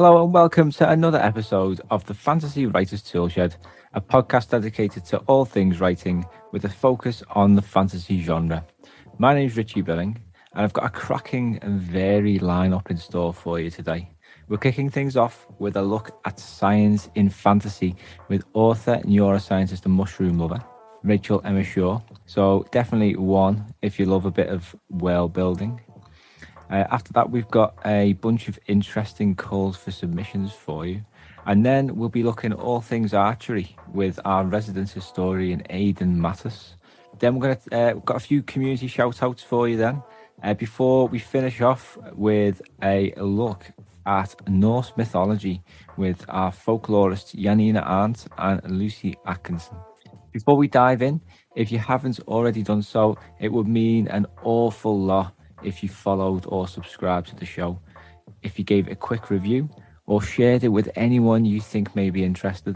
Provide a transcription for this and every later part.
Hello and welcome to another episode of the Fantasy Writers Toolshed, a podcast dedicated to all things writing with a focus on the fantasy genre. My name is Richie Billing and I've got a cracking and varied lineup in store for you today. We're kicking things off with a look at science in fantasy with author, neuroscientist and mushroom lover, Rachel Emma Shaw. So definitely one if you love a bit of world building. After that, we've got a bunch of interesting calls for submissions for you. And then we'll be looking at all things archery with our resident historian, Aidan Mattis. Then we've got a few community shout outs for you then. Before we finish off with a look at Norse mythology with our folklorists Janina Arndt and Lucy Atkinson. Before we dive in, if you haven't already done so, it would mean an awful lot if you followed or subscribed to the show, if you gave it a quick review or shared it with anyone you think may be interested.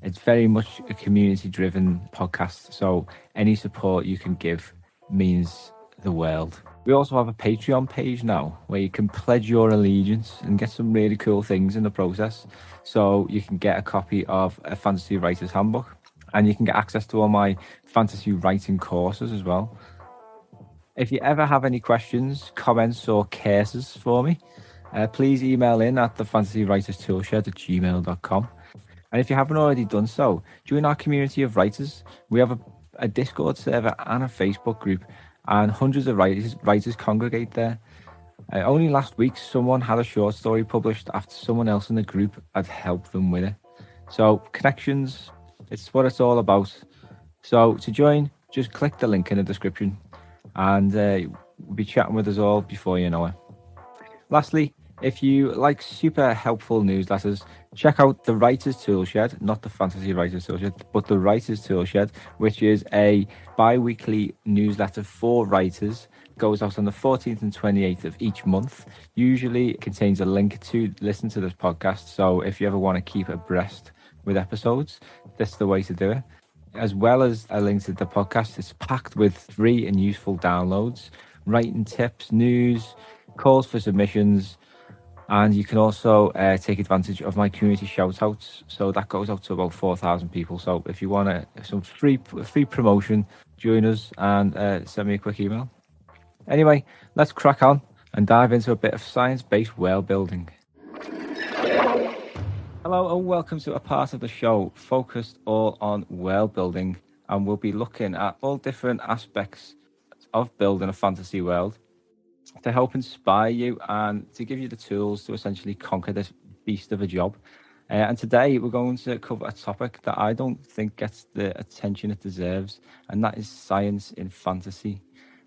It's very much a community-driven podcast, so any support you can give means the world. We also have a Patreon page now where you can pledge your allegiance and get some really cool things in the process. So you can get a copy of a Fantasy Writers Handbook and you can get access to all my fantasy writing courses as well. If you ever have any questions, comments or cases for me, please email in at thefantasywriterstoolshed@gmail.com. And if you haven't already done so, join our community of writers. We have a Discord server and a Facebook group, and hundreds of writers congregate there. Only last week, someone had a short story published after someone else in the group had helped them with it. So connections, it's what it's all about. So to join, just click the link in the description and we'll be chatting with us all before you know it. Lastly, if you like super helpful newsletters, check out the Writers Toolshed, not the Fantasy Writers Toolshed, but the Writers Toolshed, which is a bi-weekly newsletter for writers. It goes out on the 14th and 28th of each month. Usually it contains a link to listen to this podcast, so if you ever want to keep abreast with episodes, this is the way to do it. As well as a link to the podcast, it's packed with free and useful downloads, writing tips, news, calls for submissions, and you can also take advantage of my community shout-outs. So that goes out to about 4,000 people. So if you want some free promotion, join us and send me a quick email. Anyway, let's crack on and dive into a bit of science-based world building. Hello and welcome to a part of the show focused all on world building, and we'll be looking at all different aspects of building a fantasy world to help inspire you and to give you the tools to essentially conquer this beast of a job. And today we're going to cover a topic that I don't think gets the attention it deserves, and that is science in fantasy.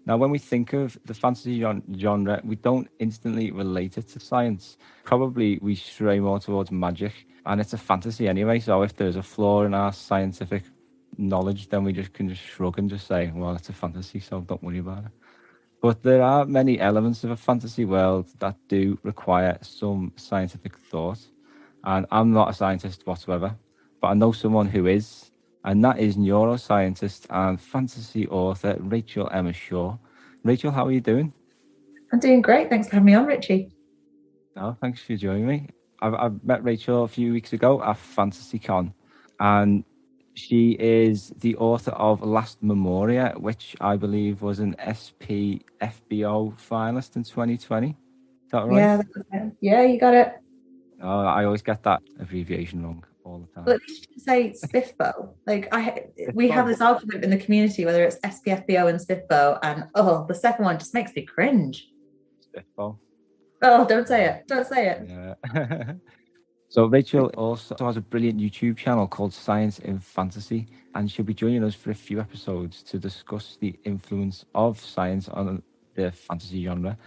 Now, when we think of the fantasy genre, we don't instantly relate it to science. Probably we stray more towards magic, and it's a fantasy anyway. So if there's a flaw in our scientific knowledge, then we can just shrug and just say, well, it's a fantasy, so don't worry about it. But there are many elements of a fantasy world that do require some scientific thought. And I'm not a scientist whatsoever, but I know someone who is. And that is neuroscientist and fantasy author Rachel Emma Shaw. Rachel, how are you doing? I'm doing great. Thanks for having me on, Richie. Oh, thanks for joining me. I've met Rachel a few weeks ago at FantasyCon, and she is the author of Last Memoria, which I believe was an SP FBO finalist in 2020. Is that right? Yeah, you got it. Oh, I always get that abbreviation wrong all the time. Well, at least you can say SPIFBO. We have this argument in the community whether it's SPFBO and SPIFBO, and the second one just makes me cringe. SPIFBO. Oh, don't say it. Don't say it. Yeah. So Rachel also has a brilliant YouTube channel called Science in Fantasy, and she'll be joining us for a few episodes to discuss the influence of science on the fantasy genre,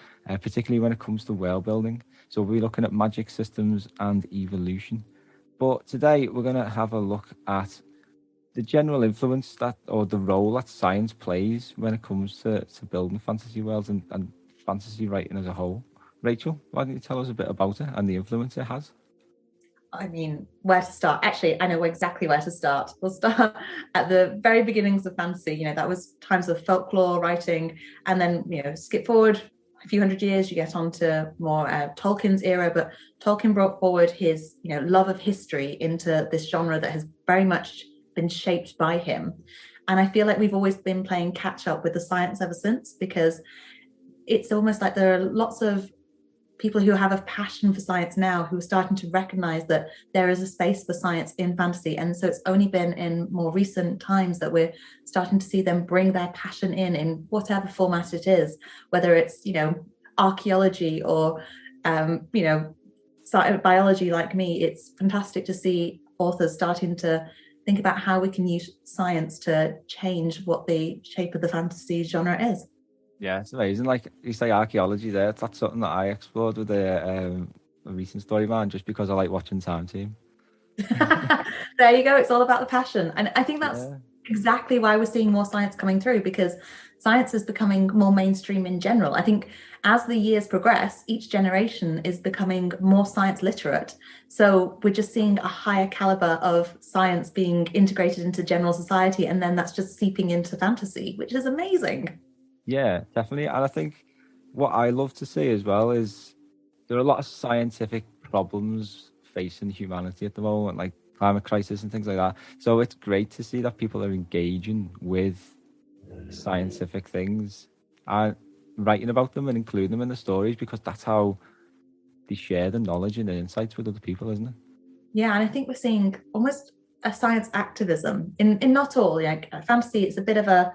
particularly when it comes to world building. So we'll be looking at magic systems and evolution. But today we're going to have a look at the general influence or the role that science plays when it comes to building fantasy worlds and fantasy writing as a whole. Rachel, why don't you tell us a bit about it and the influence it has? I mean, where to start? Actually, I know exactly where to start. We'll start at the very beginnings of fantasy. That was times of folklore writing, and then, skip forward a few hundred years, you get onto more Tolkien's era, but Tolkien brought forward his, love of history into this genre that has very much been shaped by him. And I feel like we've always been playing catch up with the science ever since, because it's almost like there are lots of people who have a passion for science now who are starting to recognize that there is a space for science in fantasy. And so it's only been in more recent times that we're starting to see them bring their passion in whatever format it is, whether it's, archaeology or, biology like me. It's fantastic to see authors starting to think about how we can use science to change what the shape of the fantasy genre is. Yeah, it's amazing. Like you say, archaeology there, that's something that I explored with a recent story, man, just because I like watching Time Team. There you go. It's all about the passion. And I think that's exactly why we're seeing more science coming through, because science is becoming more mainstream in general. I think as the years progress, each generation is becoming more science literate. So we're just seeing a higher caliber of science being integrated into general society. And then that's just seeping into fantasy, which is amazing. Yeah, definitely. And I think what I love to see as well is there are a lot of scientific problems facing humanity at the moment, like climate crisis and things like that. So it's great to see that people are engaging with scientific things and writing about them and including them in the stories, because that's how they share the knowledge and the insights with other people, isn't it? Yeah, and I think we're seeing almost a science activism in not all. Like fantasy, it's a bit of a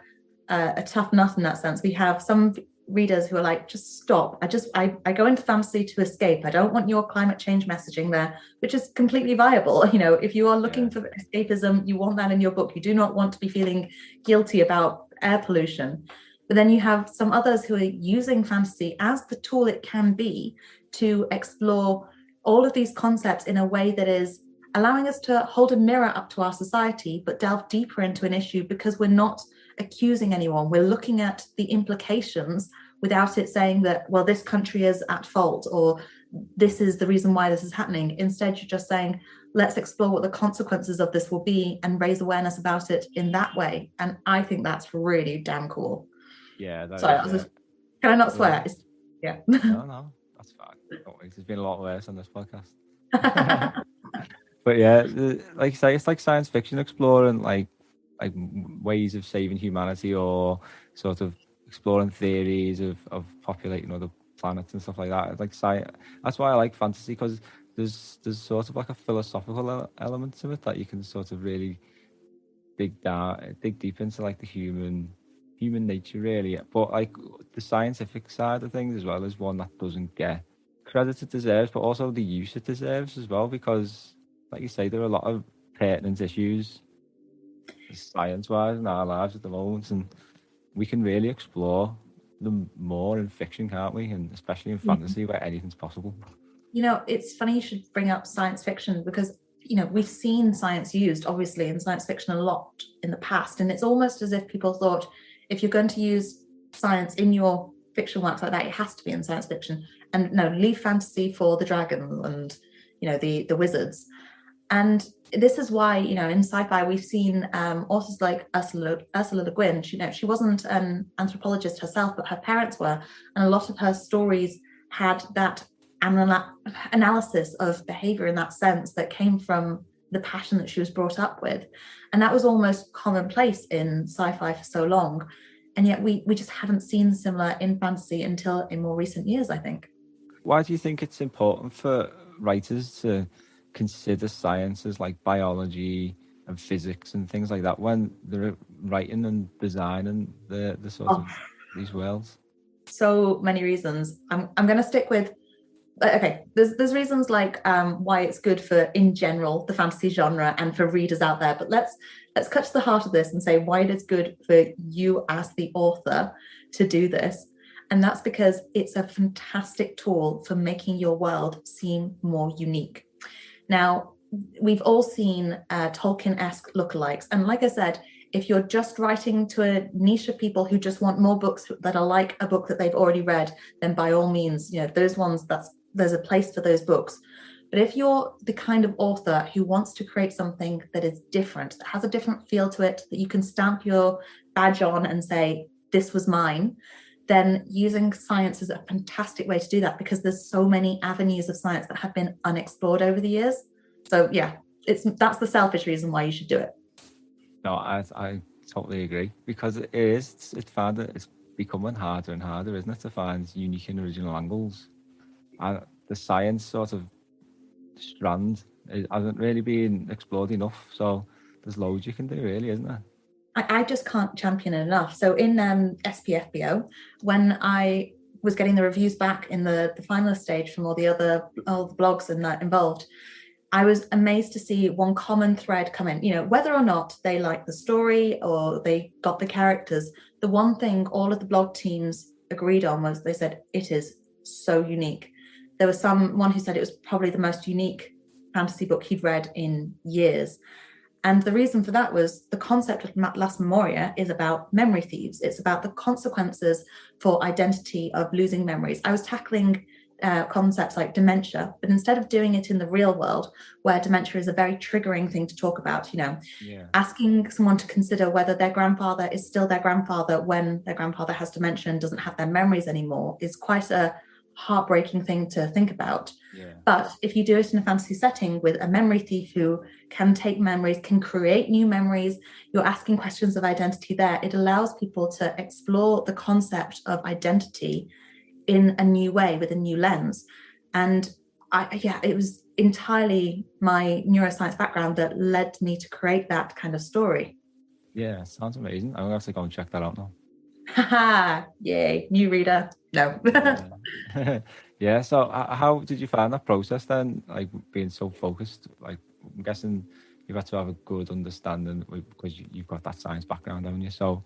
tough nut in that sense. We have some readers who are like, just stop. I go into fantasy to escape. I don't want your climate change messaging there, which is completely viable. If you are looking for escapism, you want that in your book. You do not want to be feeling guilty about air pollution. But then you have some others who are using fantasy as the tool it can be to explore all of these concepts in a way that is allowing us to hold a mirror up to our society, but delve deeper into an issue, because we're not accusing anyone. We're looking at the implications without it saying that, well, this country is at fault or this is the reason why this is happening. Instead, you're just saying, let's explore what the consequences of this will be and raise awareness about it in that way. And I think that's really damn cool. Yeah. Can I not swear? Yeah. No, that's fine. There's been a lot worse on this podcast. But yeah, like you say, it's like science fiction exploring like ways of saving humanity, or sort of exploring theories of populating other planets and stuff like that. Like science, that's why I like fantasy, because there's sort of like a philosophical element to it that you can sort of really dig deep into, like the human nature, really. But like the scientific side of things as well is one that doesn't get credit it deserves, but also the use it deserves as well, because like you say, there are a lot of pertinent issues science-wise in our lives at the moment, and we can really explore them more in fiction, can't we? And especially in fantasy, where anything's possible. It's funny you should bring up science fiction, because we've seen science used obviously in science fiction a lot in the past, and it's almost as if people thought, if you're going to use science in your fiction works like that, it has to be in science fiction, and no, leave fantasy for the dragons and the wizards. And this is why, in sci-fi, we've seen authors like Ursula Le Guin. She wasn't an anthropologist herself, but her parents were. And a lot of her stories had that analysis of behavior in that sense that came from the passion that she was brought up with. And that was almost commonplace in sci-fi for so long. And yet we just haven't seen similar in fantasy until in more recent years, I think. Why do you think it's important for writers to consider sciences like biology and physics and things like that when they're writing and designing the sort of these worlds? So many reasons. I'm going to stick with there's reasons like why it's good for, in general, the fantasy genre and for readers out there, but let's cut to the heart of this and say why it is good for you as the author to do this. And that's because it's a fantastic tool for making your world seem more unique. Now, we've all seen Tolkien-esque lookalikes. And like I said, if you're just writing to a niche of people who just want more books that are like a book that they've already read, then by all means, those ones, there's a place for those books. But if you're the kind of author who wants to create something that is different, that has a different feel to it, that you can stamp your badge on and say, this was mine, then using science is a fantastic way to do that, because there's so many avenues of science that have been unexplored over the years. So yeah, that's the selfish reason why you should do it. No, I totally agree, because it's becoming harder and harder, isn't it, to find unique and original angles. And the science sort of strand hasn't really been explored enough. So there's loads you can do, really, isn't there? I just can't champion it enough. So in SPFBO, when I was getting the reviews back in the finalist stage from all the blogs and that involved, I was amazed to see one common thread come in. You know, whether or not they liked the story or they got the characters, the one thing all of the blog teams agreed on was they said, it is so unique. There was someone who said it was probably the most unique fantasy book he'd read in years. And the reason for that was the concept of Las Memoria is about memory thieves. It's about the consequences for identity of losing memories. I was tackling concepts like dementia, but instead of doing it in the real world, where dementia is a very triggering thing to talk about, asking someone to consider whether their grandfather is still their grandfather when their grandfather has dementia and doesn't have their memories anymore is quite a heartbreaking thing to think about. But if you do it in a fantasy setting with a memory thief who can take memories, can create new memories, you're asking questions of identity there. It allows people to explore the concept of identity in a new way, with a new lens. And it was entirely my neuroscience background that led me to create that kind of story. Yeah, sounds amazing. I'm gonna have to go and check that out now. Haha, yay, new reader. No. Yeah, so how did you find that process then, like being so focused? Like, I'm guessing you've had to have a good understanding because you've got that science background, haven't you? So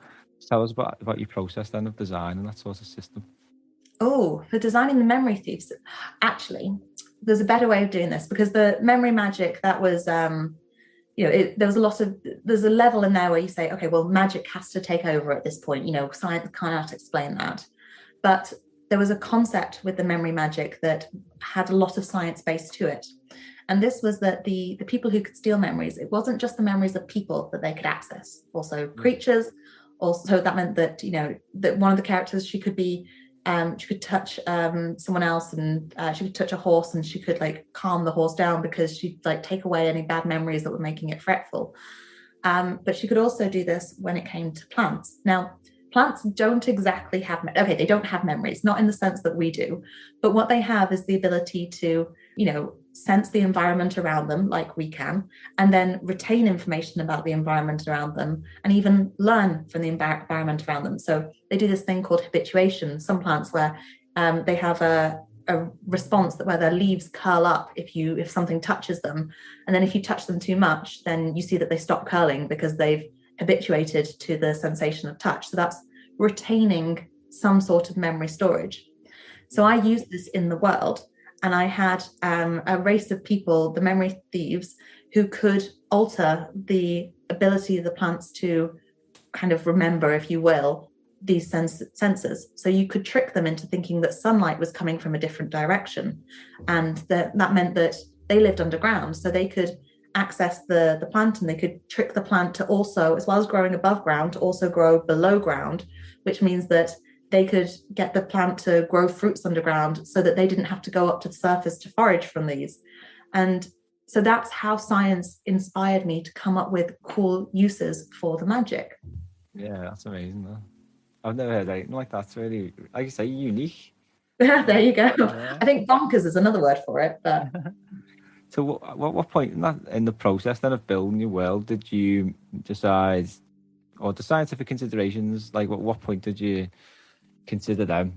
tell us about your process then of design and that sort of system. Oh, for designing the memory thieves, actually, there's a better way of doing this, because the memory magic, that was, there's a level in there where you say, okay, well, magic has to take over at this point, science cannot explain that. But there was a concept with the memory magic that had a lot of science base to it. And this was that the people who could steal memories, it wasn't just the memories of people that they could access, also creatures. Also, that meant that, that one of the characters, she could touch someone else, and she could touch a horse, and she could calm the horse down because she'd take away any bad memories that were making it fretful. But she could also do this when it came to plants. Now, plants don't exactly have, they don't have memories, not in the sense that we do, but what they have is the ability to, sense the environment around them like we can, and then retain information about the environment around them, and even learn from the environment around them. So they do this thing called habituation. Some plants where they have a response that where their leaves curl up if something touches them, and then if you touch them too much, then you see that they stop curling because they've habituated to the sensation of touch. So that's retaining some sort of memory storage. So I used this in the world, and I had a race of people, the memory thieves, who could alter the ability of the plants to kind of remember, if you will, these senses. So you could trick them into thinking that sunlight was coming from a different direction, and that meant that they lived underground, so they could access the plant, and they could trick the plant to also, as well as growing above ground, to also grow below ground, which means that they could get the plant to grow fruits underground so that they didn't have to go up to the surface to forage from these. And so that's how science inspired me to come up with cool uses for the magic. Yeah, that's amazing though. I've never heard anything like that. It's really, like you say, unique. There you go. Yeah. I think bonkers is another word for it, but so what point in the process then of building your world did you decide, or the scientific considerations, like what point did you consider them,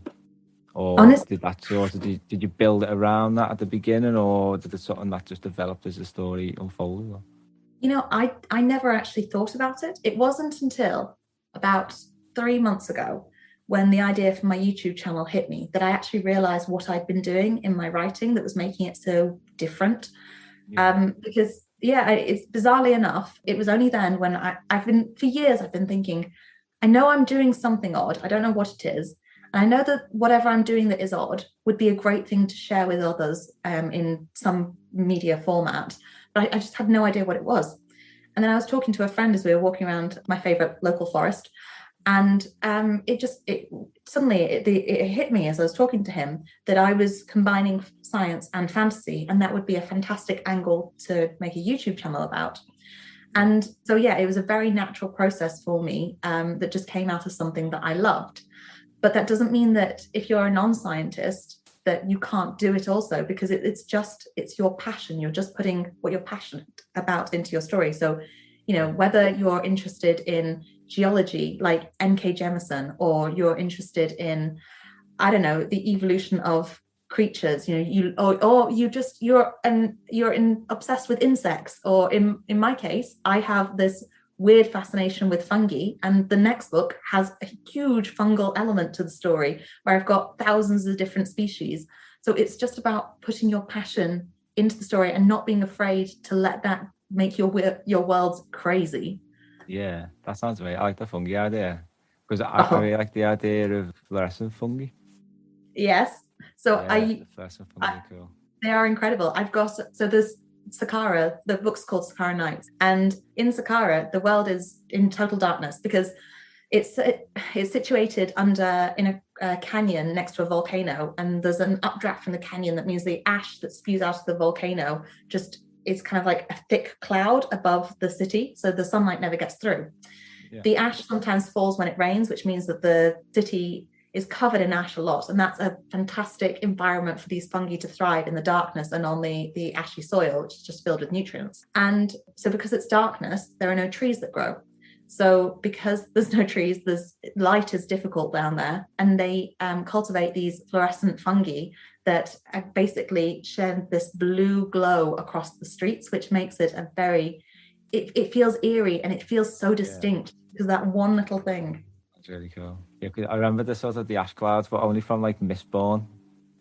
or honestly, did you build it around that at the beginning, or did it something that just developed as the story unfolded? I never actually thought about it. It wasn't until about 3 months ago, when the idea for my YouTube channel hit me, that I actually realized what I'd been doing in my writing that was making it so different. Because it's bizarrely enough, it was only then when I've been thinking, I know I'm doing something odd, I don't know what it is, and I know that whatever I'm doing that is odd would be a great thing to share with others in some media format, but I just had no idea what it was. And then I was talking to a friend as we were walking around my favorite local forest, And it suddenly it hit me as I was talking to him that I was combining science and fantasy, and that would be a fantastic angle to make a YouTube channel about. And so, yeah, it was a very natural process for me that just came out of something that I loved. But that doesn't mean that if you're a non-scientist that you can't do it also, because it's your passion. You're just putting what you're passionate about into your story. So, whether you're interested in geology like N.K. Jemisin, or you're interested in, I don't know, the evolution of creatures, you're obsessed with insects, or in my case, I have this weird fascination with fungi, and the next book has a huge fungal element to the story where I've got thousands of different species. So it's just about putting your passion into the story and not being afraid to let that make your worlds crazy. Yeah, that sounds great. I like the fungi idea, because I really like the idea of fluorescent fungi. Yes. So the fluorescent fungi are cool. They are incredible. There's Saqqara, the book's called Saqqara Nights, and in Saqqara the world is in total darkness because it's situated in a canyon next to a volcano, and there's an updraft from the canyon that means the ash that spews out of the volcano just is kind of like a thick cloud above the city, so the sunlight never gets through. Yeah. The ash sometimes falls when it rains, which means that the city is covered in ash a lot, and that's a fantastic environment for these fungi to thrive in the darkness and on the ashy soil, which is just filled with nutrients. And so because it's darkness, there are no trees that grow. So because there's no trees, light is difficult down there, and they cultivate these fluorescent fungi that basically shed this blue glow across the streets, which makes it it feels eerie, and it feels so distinct because that one little thing. That's really cool. Yeah, I remember the ash clouds, but only from like Mistborn,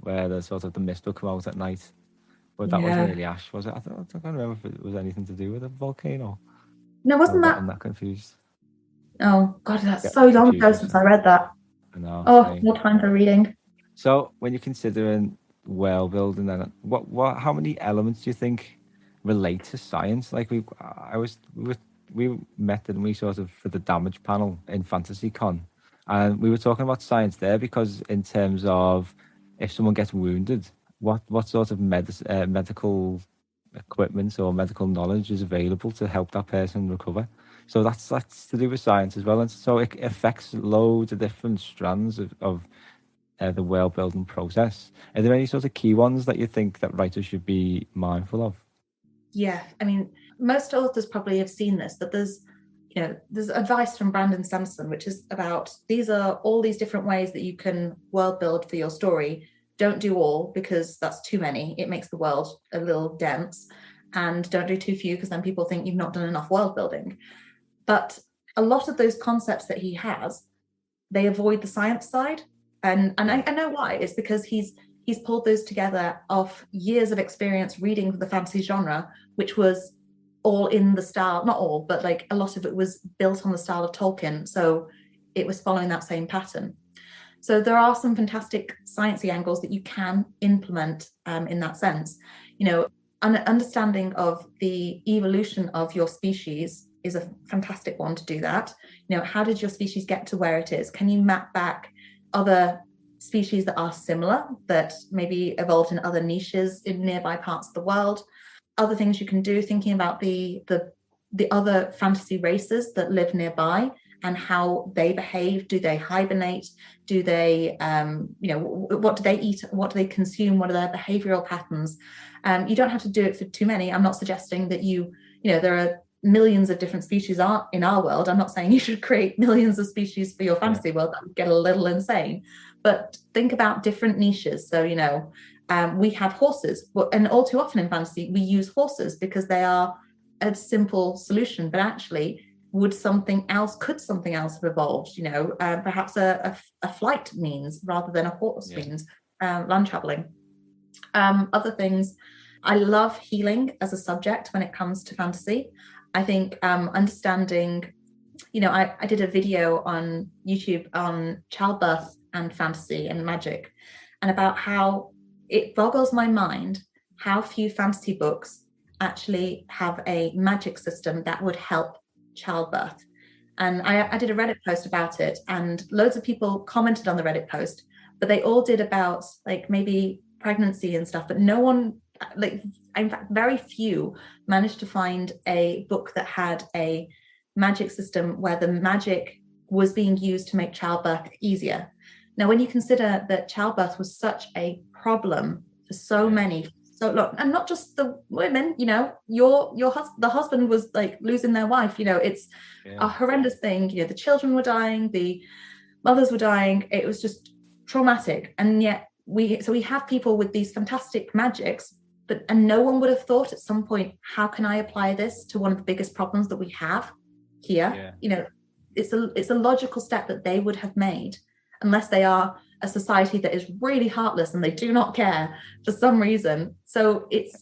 where the mist will come out at night. But that wasn't really ash, was it? I can't remember if it was anything to do with a volcano. No, wasn't that? I'm not confused. Oh God, that's so long ago since I read that. I know. Oh, more time for reading. So when you're considering world building, then how many elements do you think relate to science? Like we met, and we sort of, for the damage panel in Fantasy Con, and we were talking about science there, because in terms of if someone gets wounded, what sort of medical equipment or medical knowledge is available to help that person recover. So that's to do with science as well, and so it affects loads of different strands of the world building process. Are there any sort of key ones that you think that writers should be mindful of? Yeah, I mean, most authors probably have seen this, but there's advice from Brandon Sanderson, which is about, these are all these different ways that you can world build for your story. Don't do all, because that's too many. It makes the world a little dense. And don't do too few, because then people think you've not done enough world building. But a lot of those concepts that he has, they avoid the science side. And I know why. It's because he's pulled those together off years of experience reading the fantasy genre, which was all in the style, not all, but like a lot of it was built on the style of Tolkien. So it was following that same pattern. So there are some fantastic sciencey angles that you can implement in that sense. An understanding of the evolution of your species is a fantastic one to do that. How did your species get to where it is? Can you map back other species that are similar, that maybe evolved in other niches in nearby parts of the world? Other things you can do, thinking about the other fantasy races that live nearby and how they behave. Do they hibernate? Do they, what do they eat? What do they consume? What are their behavioral patterns? You don't have to do it for too many. I'm not suggesting that there are millions of different species in our world. I'm not saying you should create millions of species for your fantasy world. That would get a little insane. But think about different niches. So, we have horses, and all too often in fantasy, we use horses because they are a simple solution. But actually, could something else have evolved? Perhaps a flight means rather than a horse means, land traveling. Other things, I love healing as a subject when it comes to fantasy. I think understanding, I did a video on YouTube on childbirth and fantasy and magic, and about how it boggles my mind how few fantasy books actually have a magic system that would help childbirth. And I did a Reddit post about it, and loads of people commented on the Reddit post, but they all did about like maybe pregnancy and stuff, but no one, like, in fact, very few managed to find a book that had a magic system where the magic was being used to make childbirth easier. Now, when you consider that childbirth was such a problem for so many, so look, and not just the women, you know, the husband was like losing their wife, you know, it's a horrendous thing. You know, the children were dying, the mothers were dying. It was just traumatic. And yet we have people with these fantastic magics, and no one would have thought at some point, how can I apply this to one of the biggest problems that we have here? Yeah. You know, it's a logical step that they would have made, unless they are a society that is really heartless and they do not care for some reason. So it's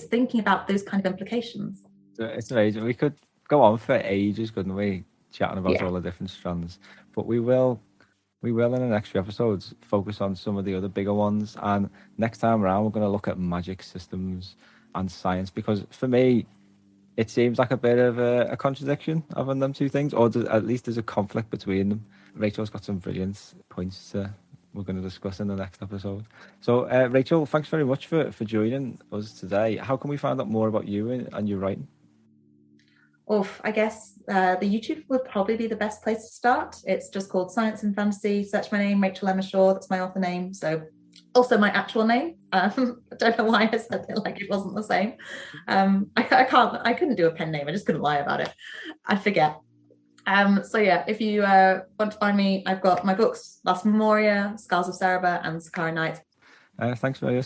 thinking about those kind of implications. It's amazing. We could go on for ages, couldn't we, chatting about all the different strands, but we will in the next few episodes focus on some of the other bigger ones. And next time around, we're going to look at magic systems and science, because for me, it seems like a bit of a contradiction of them two things, or at least there's a conflict between them. Rachel's got some brilliant points we're going to discuss in the next episode. So, Rachel, thanks very much for joining us today. How can we find out more about you and your writing? I guess the YouTube would probably be the best place to start. It's just called Science and Fantasy. Search my name, Rachel Emma Shaw. That's my author name. So also my actual name. I don't know why I said it like it wasn't the same. I couldn't do a pen name. I just couldn't lie about it. I forget. So yeah, if you want to find me, I've got my books, Last Memoria, Scars of Cereber, and Sakara Night. Thanks very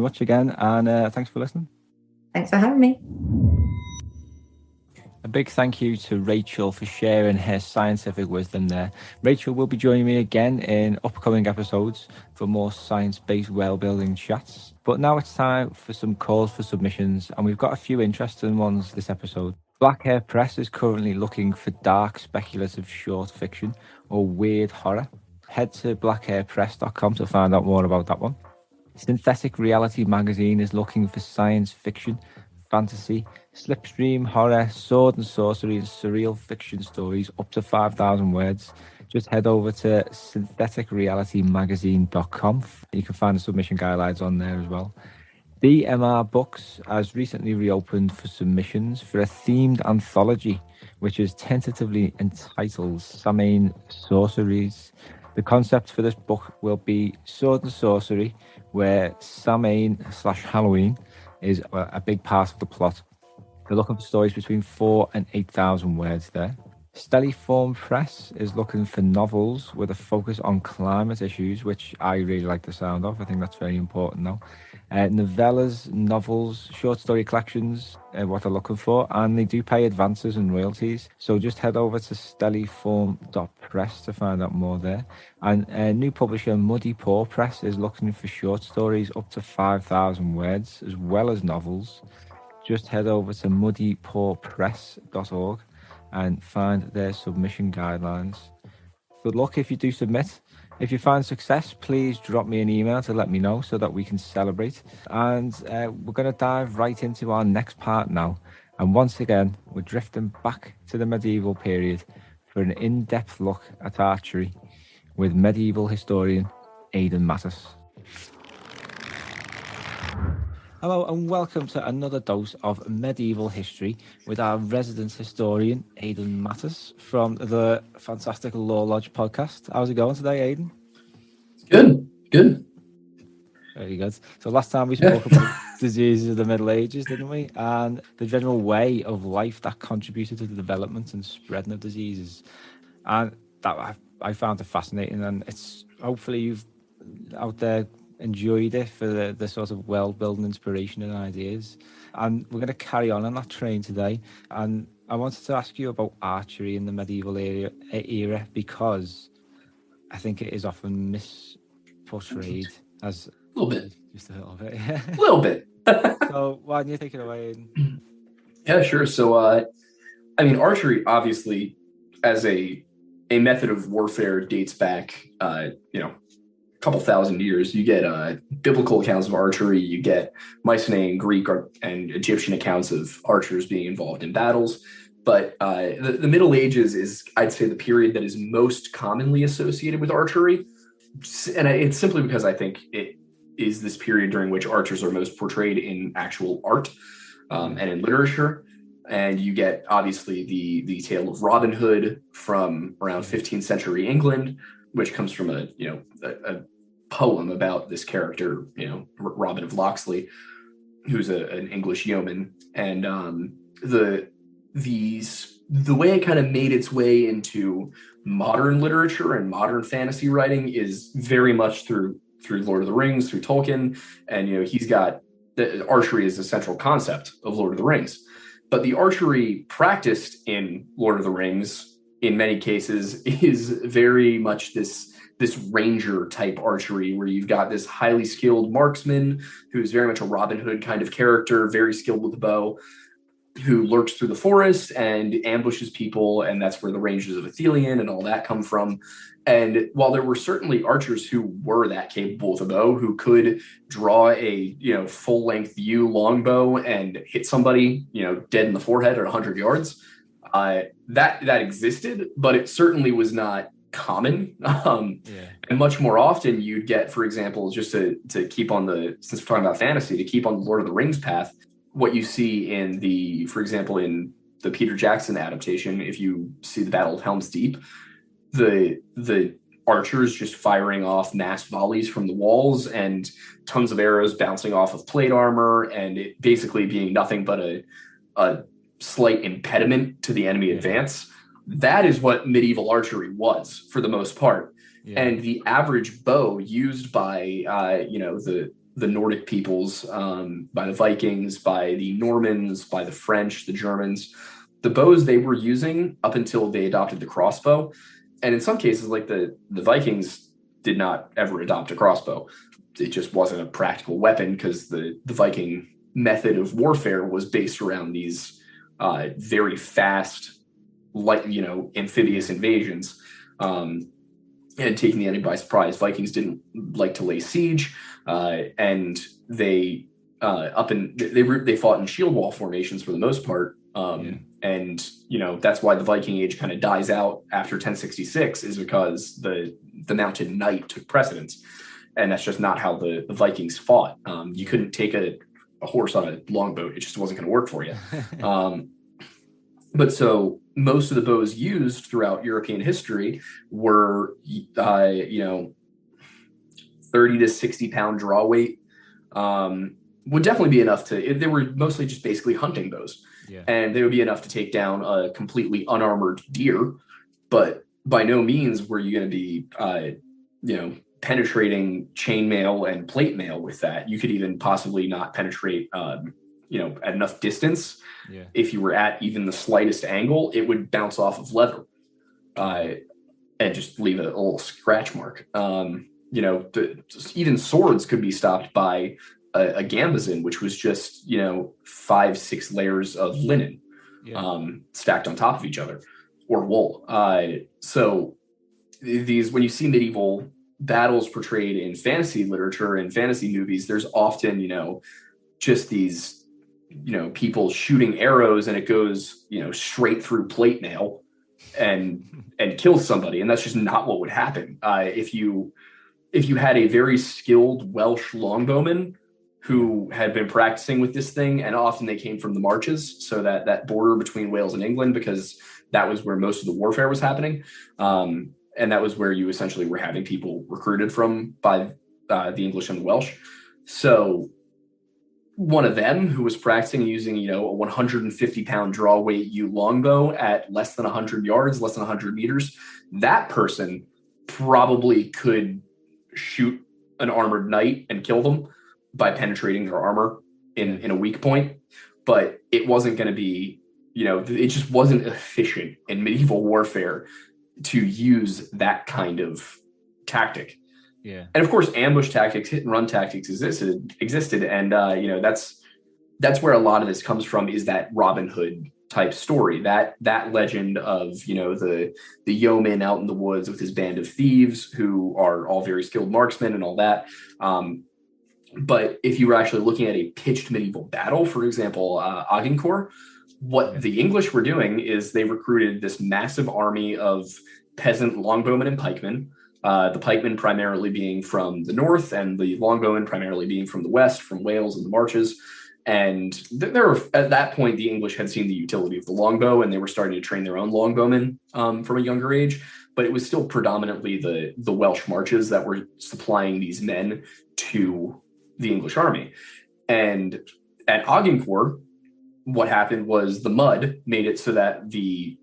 much again, and thanks for listening. Thanks for having me. A big thank you to Rachel for sharing her scientific wisdom there. Rachel will be joining me again in upcoming episodes for more science-based world-building chats. But now it's time for some calls for submissions, and we've got a few interesting ones this episode. Black Hair Press is currently looking for dark speculative short fiction or weird horror. Head to blackhairpress.com to find out more about that one. Synthetic Reality Magazine is looking for science fiction, fantasy, slipstream horror, sword and sorcery, and surreal fiction stories up to 5,000 words. Just head over to syntheticrealitymagazine.com. You can find the submission guidelines on there as well. BMR Books has recently reopened for submissions for a themed anthology, which is tentatively entitled Samhain Sorceries. The concept for this book will be sword and sorcery, where Samhain/Halloween is a big part of the plot. They're looking for stories between 4,000 and 8,000 words there. Stelliform Press is looking for novels with a focus on climate issues, which I really like the sound of. I think that's very important now. Novellas, novels, short story collections, what they're looking for, and they do pay advances and royalties. So just head over to stelliform.press to find out more there. And new publisher Muddy Paw Press is looking for short stories up to 5,000 words, as well as novels. Just head over to muddypawpress.org and find their submission guidelines. Good luck if you do submit. If you find success, please drop me an email to let me know so that we can celebrate. And we're going to dive right into our next part now. And once again, we're drifting back to the medieval period for an in-depth look at archery with medieval historian Aidan Mattis. Hello and welcome to another dose of medieval history with our resident historian, Aidan Mattis, from the fantastic Law Lodge podcast. How's it going today, Aidan? Good. Very good. So last time we spoke about diseases of the Middle Ages, didn't we? And the general way of life that contributed to the development and spreading of diseases. And that I found it fascinating, and it's hopefully you've out there enjoyed it for the sort of world-building inspiration and ideas. And we're going to carry on that train today. And I wanted to ask you about archery in the medieval era because I think it is often misportrayed as... A little bit. Just a little bit. A little bit. So why don't you take it away, Aidan? Yeah, sure. So, archery, obviously, as a method of warfare dates back, couple thousand years. You get biblical accounts of archery, you get Mycenaean, Greek, and Egyptian accounts of archers being involved in battles. But the Middle Ages is, I'd say, the period that is most commonly associated with archery. And it's simply because I think it is this period during which archers are most portrayed in actual art and in literature. And you get, obviously, the tale of Robin Hood from around 15th century England, which comes from a poem about this character, Robin of Locksley, who's an English yeoman. And the way it kind of made its way into modern literature and modern fantasy writing is very much through Lord of the Rings, through Tolkien. And, he's got the archery is the central concept of Lord of the Rings. But the archery practiced in Lord of the Rings, in many cases, is very much this ranger type archery where you've got this highly skilled marksman who's very much a Robin Hood kind of character, very skilled with the bow, who lurks through the forest and ambushes people. And that's where the Rangers of Athelion and all that come from. And while there were certainly archers who were that capable with a bow, who could draw a full length yew longbow and hit somebody dead in the forehead at 100 yards, that existed, but it certainly was not common. And much more often you'd get, for example, just to keep on since we're talking about fantasy, to keep on the Lord of the Rings path, what you see for example, in the Peter Jackson adaptation, if you see the Battle of Helm's Deep, the archers just firing off mass volleys from the walls and tons of arrows bouncing off of plate armor, and it basically being nothing but a slight impediment to the enemy advance. That is what medieval archery was for the most part. And the average bow used by the Nordic peoples, by the Vikings, by the Normans, by the French, the Germans, the bows they were using up until they adopted the crossbow. And in some cases, like the Vikings did not ever adopt a crossbow. It just wasn't a practical weapon because the Viking method of warfare was based around these very fast, amphibious invasions and taking the enemy by surprise. Vikings didn't like to lay siege, and they fought in shield wall formations for the most part. And that's why the Viking Age kind of dies out after 1066, is because the mounted knight took precedence, and that's just not how the Vikings fought. You couldn't take a horse on a longboat; it just wasn't going to work for you. But so most of the bows used throughout European history were 30 to 60 pound draw weight. Would definitely be enough they were mostly just basically hunting bows. And they would be enough to take down a completely unarmored deer, but by no means were you going to be, penetrating chainmail and plate mail with that. You could even possibly not penetrate, at enough distance. If you were at even the slightest angle, it would bounce off of leather and just leave a little scratch mark. Even swords could be stopped by a gambazon, which was just 5-6 layers of linen stacked on top of each other, or wool. So when you see medieval battles portrayed in fantasy literature and fantasy movies, there's often just these people shooting arrows, and it goes straight through plate mail and kills somebody, and that's just not what would happen. If you had a very skilled Welsh longbowman who had been practicing with this thing, and often they came from the marches, so that border between Wales and England, because that was where most of the warfare was happening. And that was where you essentially were having people recruited from by the English and the Welsh. So one of them who was practicing using, a 150 pound draw weight yew longbow at less than 100 yards, less than 100 meters, that person probably could shoot an armored knight and kill them by penetrating their armor in a weak point. But it wasn't going to be, it just wasn't efficient in medieval warfare to use that kind of tactic. And of course, ambush tactics, hit and run tactics existed. And, that's where a lot of this comes from, is that Robin Hood type story, that legend of, the yeoman out in the woods with his band of thieves who are all very skilled marksmen and all that. But if you were actually looking at a pitched medieval battle, for example, Agincourt, What the English were doing is they recruited this massive army of peasant longbowmen and pikemen, the pikemen primarily being from the north and the longbowmen primarily being from the west, from Wales and the Marches. And there were, at that point, the English had seen the utility of the longbow, and they were starting to train their own longbowmen from a younger age. But it was still predominantly the Welsh marches that were supplying these men to the English army. And at Agincourt, what happened was the mud made it so that the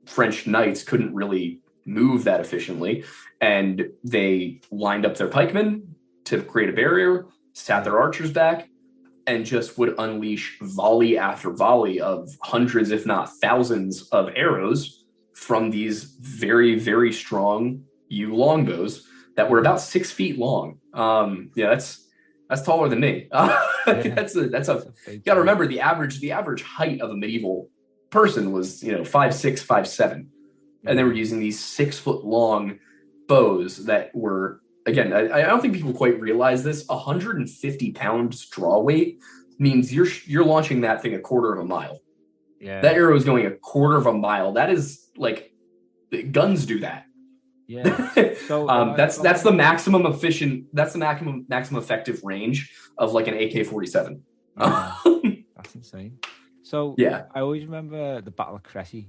French knights couldn't really move that efficiently. And they lined up their pikemen to create a barrier, sat their archers back, and just would unleash volley after volley of hundreds, if not thousands, of arrows from these very, very strong yew longbows that were about 6 feet long. That's taller than me. That's a. You got to remember the average height of a medieval person was 5'6", 5'7", and they were using these 6 foot long bows that were, again, I don't think people quite realize this. 150-pound draw weight means you're launching that thing a quarter of a mile. Yeah, that arrow is going a quarter of a mile. That is like guns do that. Yeah, so that's the maximum efficient. That's the maximum effective range of like an AK-47. That's insane. So yeah, I always remember the Battle of Cressy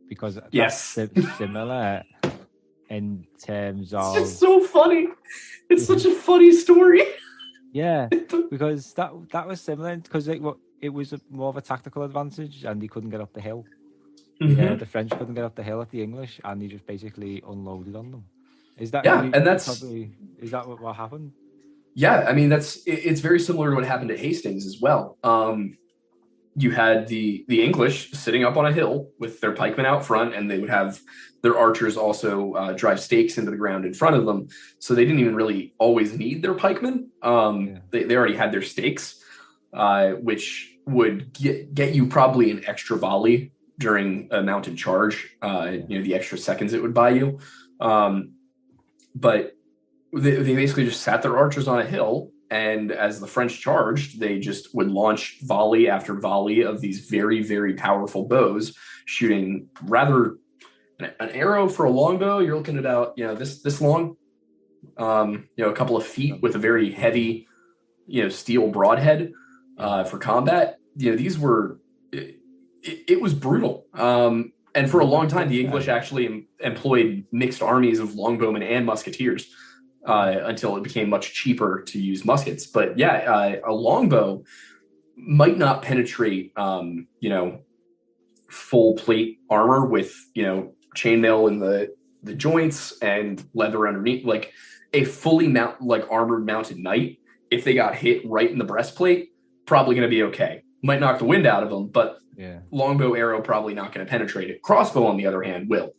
because yes, that's similar in terms of. It's just so funny. It's such a funny story. Yeah, because that was similar because it was more of a tactical advantage, and they couldn't get up the hill. Mm-hmm. Yeah, the French couldn't get up the hill at the English, and they just basically unloaded on them. Is that is that what happened? Yeah, I mean it's very similar to what happened at Hastings as well. You had the English sitting up on a hill with their pikemen out front, and they would have their archers also drive stakes into the ground in front of them. So they didn't even really always need their pikemen. They already had their stakes, which would get you probably an extra volley during a mounted charge, the extra seconds it would buy you. But they basically just sat their archers on a hill, and as the French charged, they just would launch volley after volley of these very, very powerful bows, shooting rather an arrow for a longbow. You're looking at about, this long, a couple of feet with a very heavy, steel broadhead for combat. These were, it was brutal. And for a long time, the English actually employed mixed armies of longbowmen and musketeers until it became much cheaper to use muskets. But yeah, a longbow might not penetrate, full plate armor with, chainmail in the joints and leather underneath. Like a fully armored mounted knight, if they got hit right in the breastplate, probably going to be okay. Might knock the wind out of them, but longbow arrow probably not going to penetrate it. Crossbow, on the other hand, will.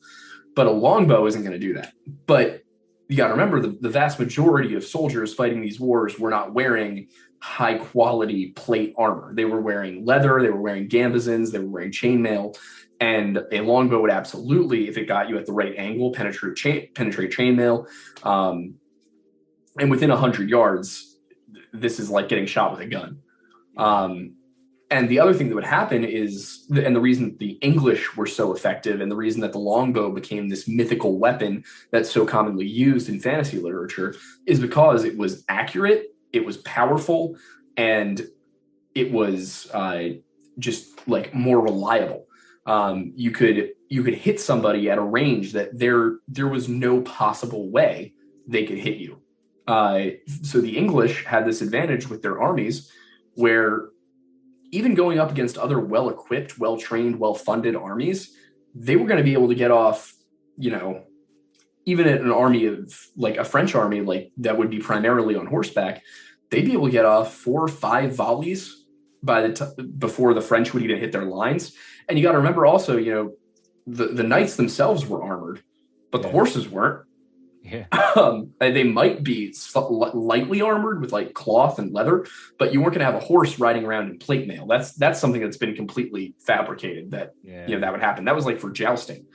But a longbow isn't going to do that. But you got to remember the vast majority of soldiers fighting these wars were not wearing high quality plate armor. They were wearing leather, they were wearing gambesons, they were wearing chainmail, and a longbow would absolutely, if it got you at the right angle, penetrate chainmail. And within 100 yards, this is like getting shot with a gun. And the other thing that would happen is, and the reason the English were so effective and the reason that the longbow became this mythical weapon that's so commonly used in fantasy literature is because it was accurate, it was powerful, and it was just like more reliable. You could hit somebody at a range that there was no possible way they could hit you. So the English had this advantage with their armies where even going up against other well-equipped, well-trained, well-funded armies, they were going to be able to get off, even at an army of like a French army, like that would be primarily on horseback, they'd be able to get off 4 or 5 volleys before the French would even hit their lines. And you got to remember also, the knights themselves were armored, but the horses weren't. Yeah. They might be lightly armored with like cloth and leather, but you weren't going to have a horse riding around in plate mail. That's something that's been completely fabricated that would happen. That was like for jousting.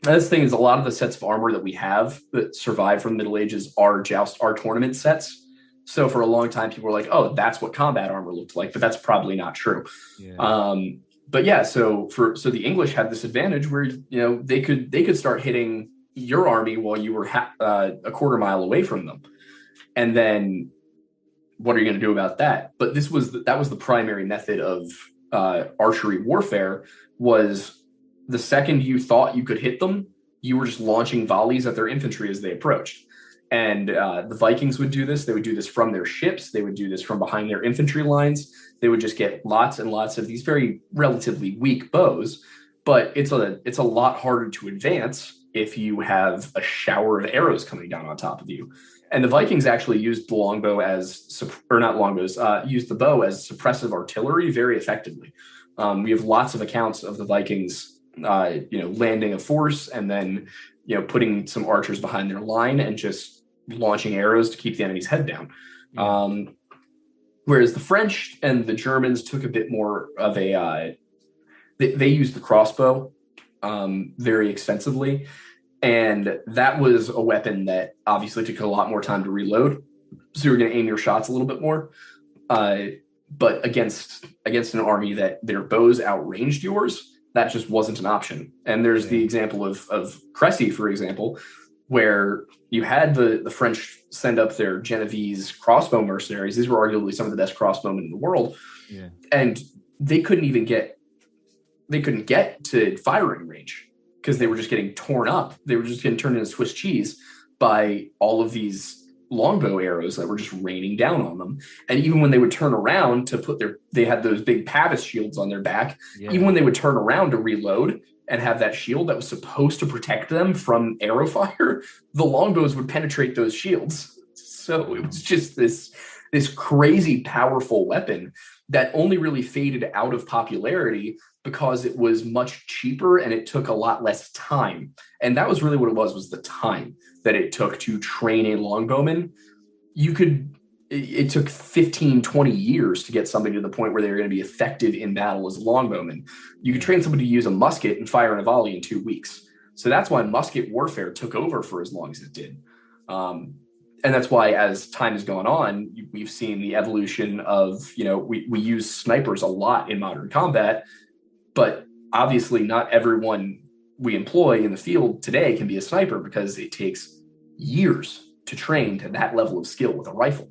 This thing is, a lot of the sets of armor that we have that survive from the Middle Ages are tournament sets. So for a long time, people were like, oh, that's what combat armor looked like, but that's probably not true. Yeah. But yeah, so the English had this advantage where, they could start hitting your army while you were a quarter mile away from them. And then what are you going to do about that? But that was the primary method of archery warfare. Was the second you thought you could hit them, you were just launching volleys at their infantry as they approached. And the Vikings would do this. They would do this from their ships. They would do this from behind their infantry lines. They would just get lots and lots of these very relatively weak bows. But it's a lot harder to advance if you have a shower of arrows coming down on top of you. And the Vikings actually used the longbow used the bow as suppressive artillery very effectively. We have lots of accounts of the Vikings, landing a force and then, putting some archers behind their line and just launching arrows to keep the enemy's head down. Whereas the French and the Germans took a bit more of they used the crossbow very extensively. And that was a weapon that obviously took a lot more time to reload. So you're going to aim your shots a little bit more. But against an army that their bows outranged yours, that just wasn't an option. And there's the example of Cressy, for example, where you had the French send up their Genovese crossbow mercenaries. These were arguably some of the best crossbowmen in the world. Yeah. And they couldn't get to firing range because they were just getting torn up. They were just getting turned into Swiss cheese by all of these longbow arrows that were just raining down on them. And even when they would turn around to they had those big Pavis shields on their back. Yeah. Even when they would turn around to reload and have that shield that was supposed to protect them from arrow fire, the longbows would penetrate those shields. So it was just this crazy powerful weapon that only really faded out of popularity because it was much cheaper and it took a lot less time. And that was really what it was the time that it took to train a longbowman. It took 15, 20 years to get somebody to the point where they were going to be effective in battle as a longbowman. You could train somebody to use a musket and fire in a volley in 2 weeks. So that's why musket warfare took over for as long as it did. And that's why as time has gone on, we've seen the evolution of, we use snipers a lot in modern combat, but obviously not everyone we employ in the field today can be a sniper because it takes years to train to that level of skill with a rifle.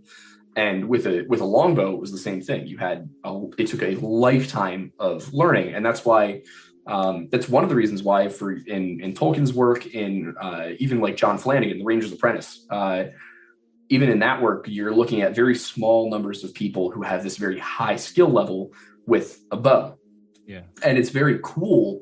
And with a longbow, it was the same thing. It took a lifetime of learning. And that's why, that's one of the reasons why in Tolkien's work, in even like John Flanagan, The Ranger's Apprentice, even in that work, you're looking at very small numbers of people who have this very high skill level with a bow. Yeah. And it's very cool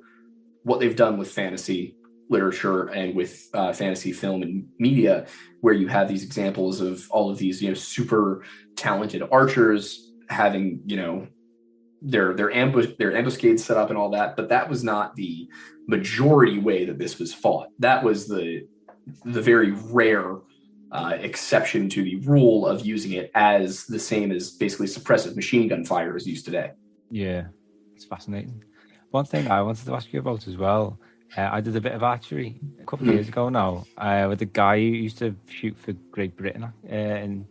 what they've done with fantasy literature and with fantasy film and media, where you have these examples of all of these, super talented archers having, their ambuscades set up and all that. But that was not the majority way that this was fought. That was the very rare exception to the rule of using it as the same as basically suppressive machine gun fire is used today. Yeah, it's fascinating. One thing I wanted to ask you about as well, I did a bit of archery a couple of years ago now with a guy who used to shoot for Great Britain in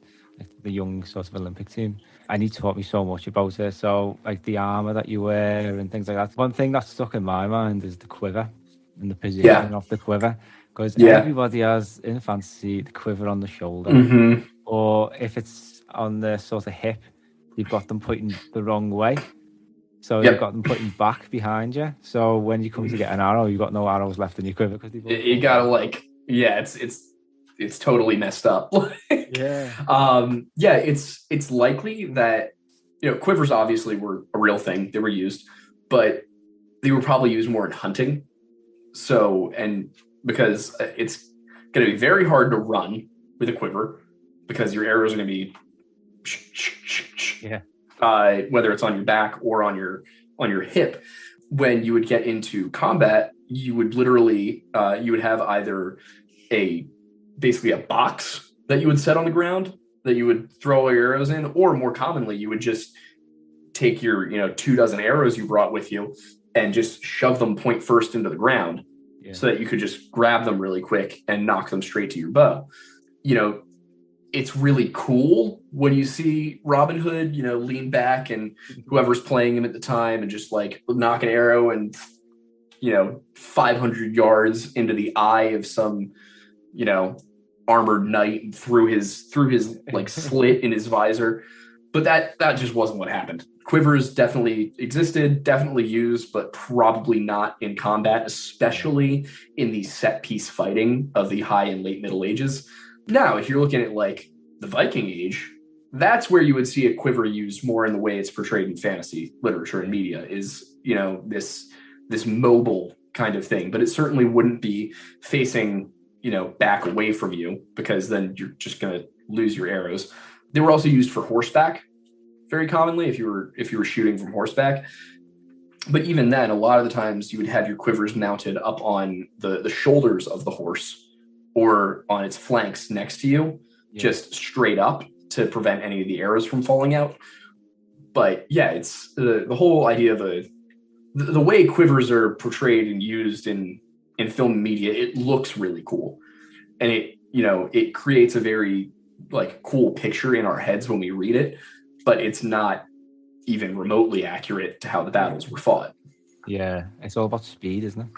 the young sort of Olympic team. And he taught me so much about it. So like the armor that you wear and things like that. One thing that's stuck in my mind is the quiver and the position of the quiver. Because everybody has in fantasy the quiver on the shoulder, or if it's on the sort of hip, you've got them pointing the wrong way. So you've got them putting back behind you. So when you come to get an arrow, you've got no arrows left in your quiver because you gotta it's totally messed up. It's likely that quivers obviously were a real thing. They were used, but they were probably used more in hunting. So because it's going to be very hard to run with a quiver because your arrows are going to be whether it's on your back or on your hip. When you would get into combat, you would literally you would have either basically a box that you would set on the ground that you would throw all your arrows in, or more commonly you would just take your 24 arrows you brought with you and just shove them point first into the ground. So that you could just grab them really quick and knock them straight to your bow. it's really cool when you see Robin Hood, lean back and whoever's playing him at the time and just like knock an arrow and 500 yards into the eye of some armored knight through his like slit in his visor. But that just wasn't what happened. Quivers definitely existed, definitely used, but probably not in combat, especially in the set piece fighting of the high and late Middle Ages. Now, if you're looking at like the Viking Age, that's where you would see a quiver used more in the way it's portrayed in fantasy literature and media, is this mobile kind of thing. But it certainly wouldn't be facing back away from you, because then you're just going to lose your arrows. They were also used for horseback very commonly if you were shooting from horseback. But even then, a lot of the times you would have your quivers mounted up on the shoulders of the horse or on its flanks next to you, just straight up to prevent any of the arrows from falling out. But yeah, it's the whole idea of the way quivers are portrayed and used in film media. It looks really cool, and it creates a very like cool picture in our heads when we read it, but it's not even remotely accurate to how the battles were fought. Yeah, it's all about speed, isn't it,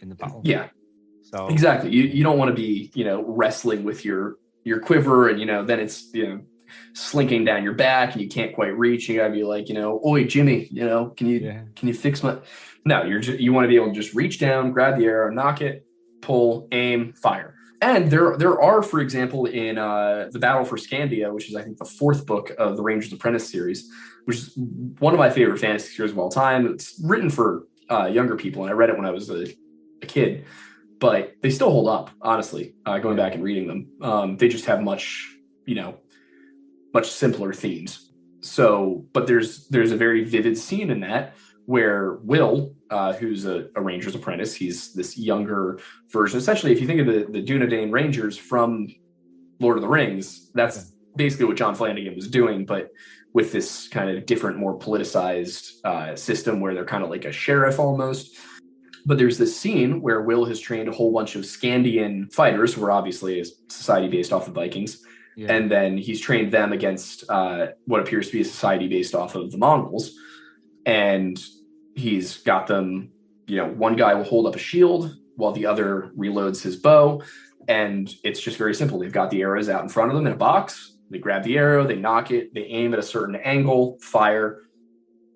in the battle? Yeah, so exactly. You don't want to be wrestling with your quiver and then it's slinking down your back and you can't quite reach. You gotta be like oi Jimmy, can you fix my? No, you want to be able to just reach down, grab the arrow, knock it, pull, aim, fire. And there are, for example, in the Battle for Scandia, which is I think the fourth book of the Ranger's Apprentice series, which is one of my favorite fantasy series of all time. It's written for younger people, and I read it when I was a kid, but they still hold up, honestly, going back and reading them. They just have much simpler themes. So, but there's a very vivid scene in that where Will, who's a ranger's apprentice, he's this younger version. Essentially, if you think of the Dunedain Rangers from Lord of the Rings, that's basically what John Flanagan was doing, but with this kind of different, more politicized system where they're kind of like a sheriff almost. But there's this scene where Will has trained a whole bunch of Scandian fighters, who are obviously a society based off of Vikings. Yeah. And then he's trained them against what appears to be a society based off of the Mongols. And he's got them, one guy will hold up a shield while the other reloads his bow. And it's just very simple. They've got the arrows out in front of them in a box. They grab the arrow, they knock it, they aim at a certain angle, fire,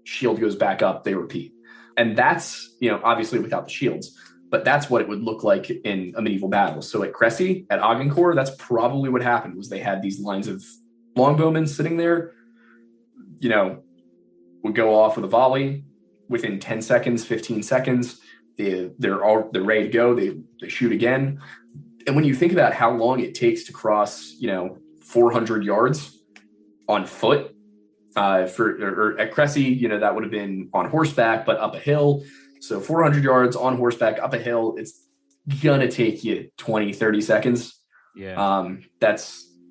shield goes back up, they repeat. And that's, obviously without the shields, but that's what it would look like in a medieval battle. So at Cressy, at Agincourt, that's probably what happened, was they had these lines of longbowmen sitting there, would go off with a volley within 10 seconds, 15 seconds. They're ready to go. They shoot again. And when you think about how long it takes to cross, 400 yards on foot, or at Cressy, that would have been on horseback, but up a hill. So 400 yards on horseback, up a hill, it's gonna take you 20, 30 seconds. Yeah.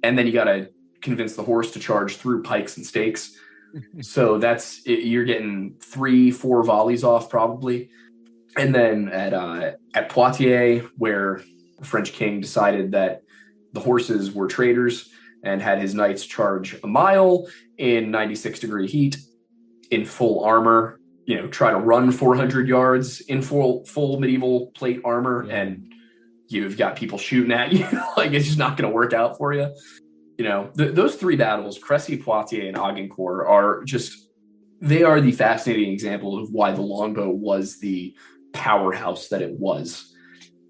And then you got to convince the horse to charge through pikes and stakes. So you're getting 3-4 volleys off probably. And then at Poitiers, where the French king decided that the horses were traitors and had his knights charge a mile in 96-degree heat in full armor, try to run 400 yards in full medieval plate armor, and you've got people shooting at you. Like, it's just not going to work out for you. Those three battles, Cressy, Poitiers, and Agincourt, they are the fascinating example of why the longbow was the powerhouse that it was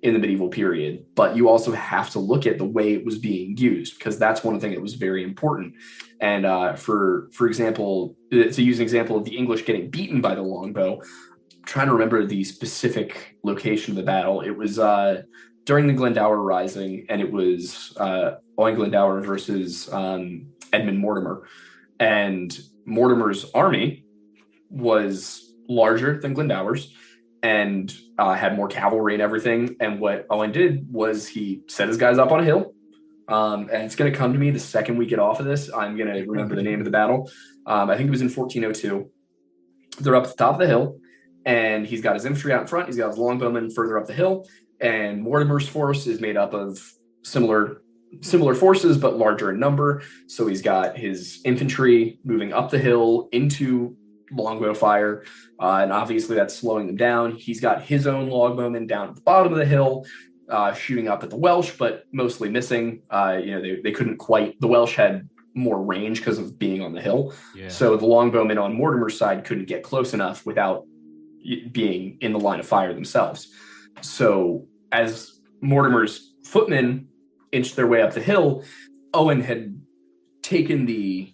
in the medieval period. But you also have to look at the way it was being used, because that's one thing that was very important. And for example, to use an example of the English getting beaten by the longbow, I'm trying to remember the specific location of the battle. It was during the Glendower Rising, and it was Owain Glendower versus Edmund Mortimer. And Mortimer's army was larger than Glendower's and had more cavalry and everything. And what Owain did was he set his guys up on a hill. And it's going to come to me the second we get off of this. I'm going to remember the name of the battle. I think it was in 1402. They're up at the top of the hill, and he's got his infantry out in front. He's got his longbowmen further up the hill. And Mortimer's force is made up of similar similar forces, but larger in number. So he's got his infantry moving up the hill into longbow fire, and obviously that's slowing them down. He's got his own longbowmen down at the bottom of the hill, shooting up at the Welsh, but mostly missing. They couldn't quite. The Welsh had more range because of being on the hill. Yeah. So the longbowmen on Mortimer's side couldn't get close enough without being in the line of fire themselves. So as Mortimer's footmen inched their way up the hill, Owen had taken the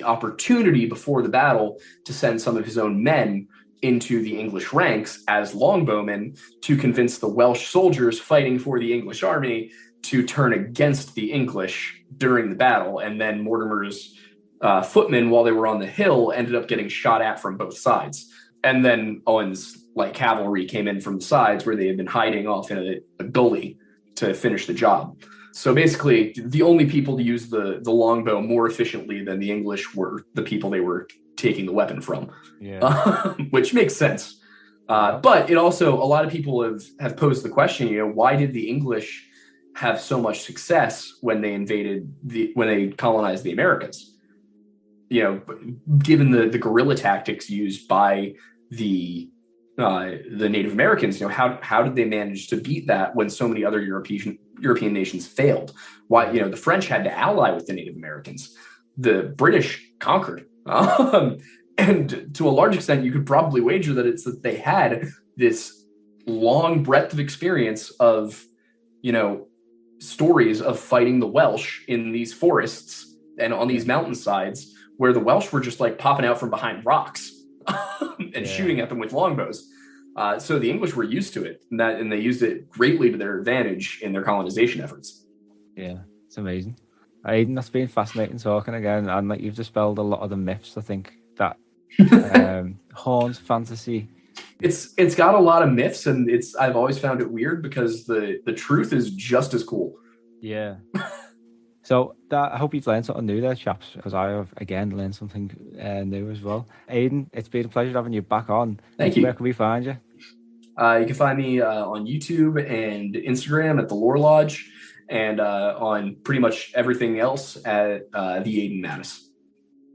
opportunity before the battle to send some of his own men into the English ranks as longbowmen to convince the Welsh soldiers fighting for the English army to turn against the English during the battle. And then Mortimer's footmen, while they were on the hill, ended up getting shot at from both sides. And then Owen's cavalry came in from the sides where they had been hiding off in a gully to finish the job. So basically, the only people to use the longbow more efficiently than the English were the people they were taking the weapon from, which makes sense. But it also, a lot of people have posed the question, why did the English have so much success when they colonized the Americas? Given the guerrilla tactics used by the Native Americans, how did they manage to beat that when so many other European nations failed? Why, the French had to ally with the Native Americans. The British conquered. And to a large extent, you could probably wager that it's that they had this long breadth of experience of, stories of fighting the Welsh in these forests and on these mountainsides where the Welsh were just popping out from behind rocks and shooting at them with longbows. So the English were used to it, and they used it greatly to their advantage in their colonization efforts. Yeah, it's amazing. Aidan, that's been fascinating talking again, and you've dispelled a lot of the myths, I think, that haunts fantasy. It's got a lot of myths, and I've always found it weird because the truth is just as cool. Yeah. So I hope you've learned something new there, chaps, because I have, again, learned something new as well. Aidan, it's been a pleasure having you back on. Thank you. Where can we find you? You can find me on YouTube and Instagram at The Lore Lodge, and on pretty much everything else at The Aidan Mattis.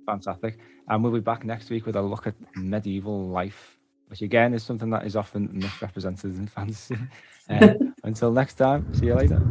Fantastic. And we'll be back next week with a look at medieval life, which again is something that is often misrepresented in fantasy. Until next time, see you later.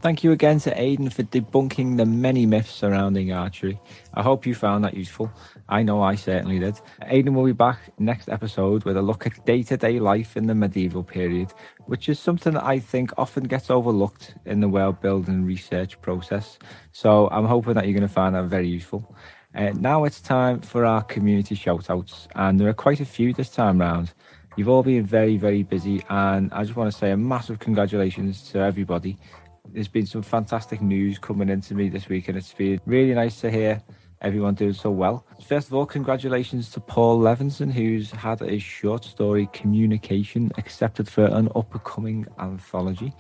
Thank you again to Aidan for debunking the many myths surrounding archery. I hope you found that useful. I know I certainly did. Aidan will be back next episode with a look at day-to-day life in the medieval period, which is something that I think often gets overlooked in the world building research process. So I'm hoping that you're going to find that very useful. Now it's time for our community shout-outs, and there are quite a few this time round. You've all been very, very busy, and I just want to say a massive congratulations to everybody. There's been some fantastic news coming into me this week, and it's been really nice to hear everyone doing so well. First of all, congratulations to Paul Levinson, who's had a short story, Communication, accepted for an up-and-coming anthology.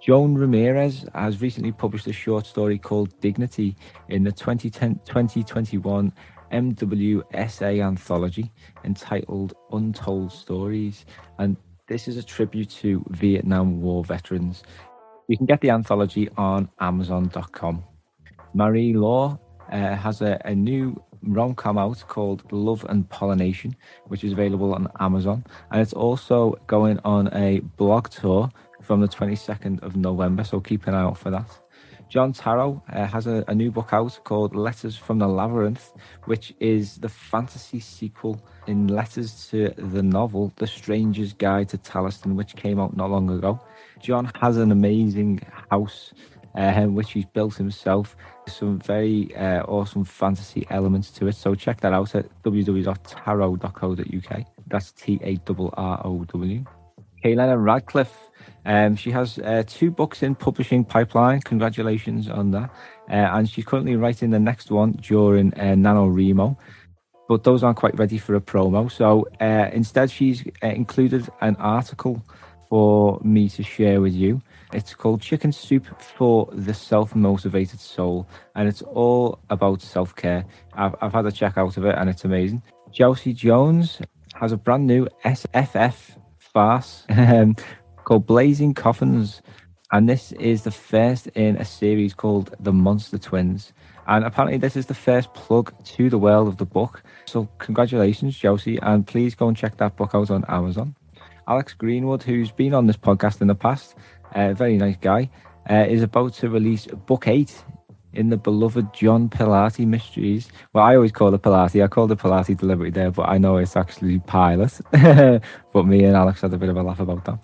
Joan Ramirez has recently published a short story called Dignity in the 2021 MWSA anthology entitled Untold Stories, and this is a tribute to Vietnam War veterans. You can get the anthology on Amazon.com. Marie Law has a new rom-com out called Love and Pollination, which is available on Amazon. And it's also going on a blog tour from the 22nd of November, so keep an eye out for that. John Tarrow has a new book out called Letters from the Labyrinth, which is the fantasy sequel in letters to the novel The Stranger's Guide to Talisman, which came out not long ago. John has an amazing house which he's built himself. Some very awesome fantasy elements to it, so check that out at www.tarrow.co.uk. That's TARROW. Kaylena Radcliffe, she has 2 books in publishing pipeline. Congratulations on that. And she's currently writing the next one during NaNoWriMo, but those aren't quite ready for a promo. So instead, she's included an article for me to share with you. It's called Chicken Soup for the Self-Motivated Soul, and it's all about self-care. I've had a check out of it, and it's amazing. Chelsea Jones has a brand new SFF farce called Blazing Coffins, And this is the first in a series called The Monster Twins. And apparently this is the first plug to the world of the book. So congratulations, Josie, and please go and check that book out on Amazon. Alex Greenwood, who's been on this podcast in the past, a very nice guy, is about to release book 8 in the beloved John Pilati mysteries. Well, I always call it Pilati. I called it Pilati deliberately there, but I know it's actually Pilot. But me and Alex had a bit of a laugh about that.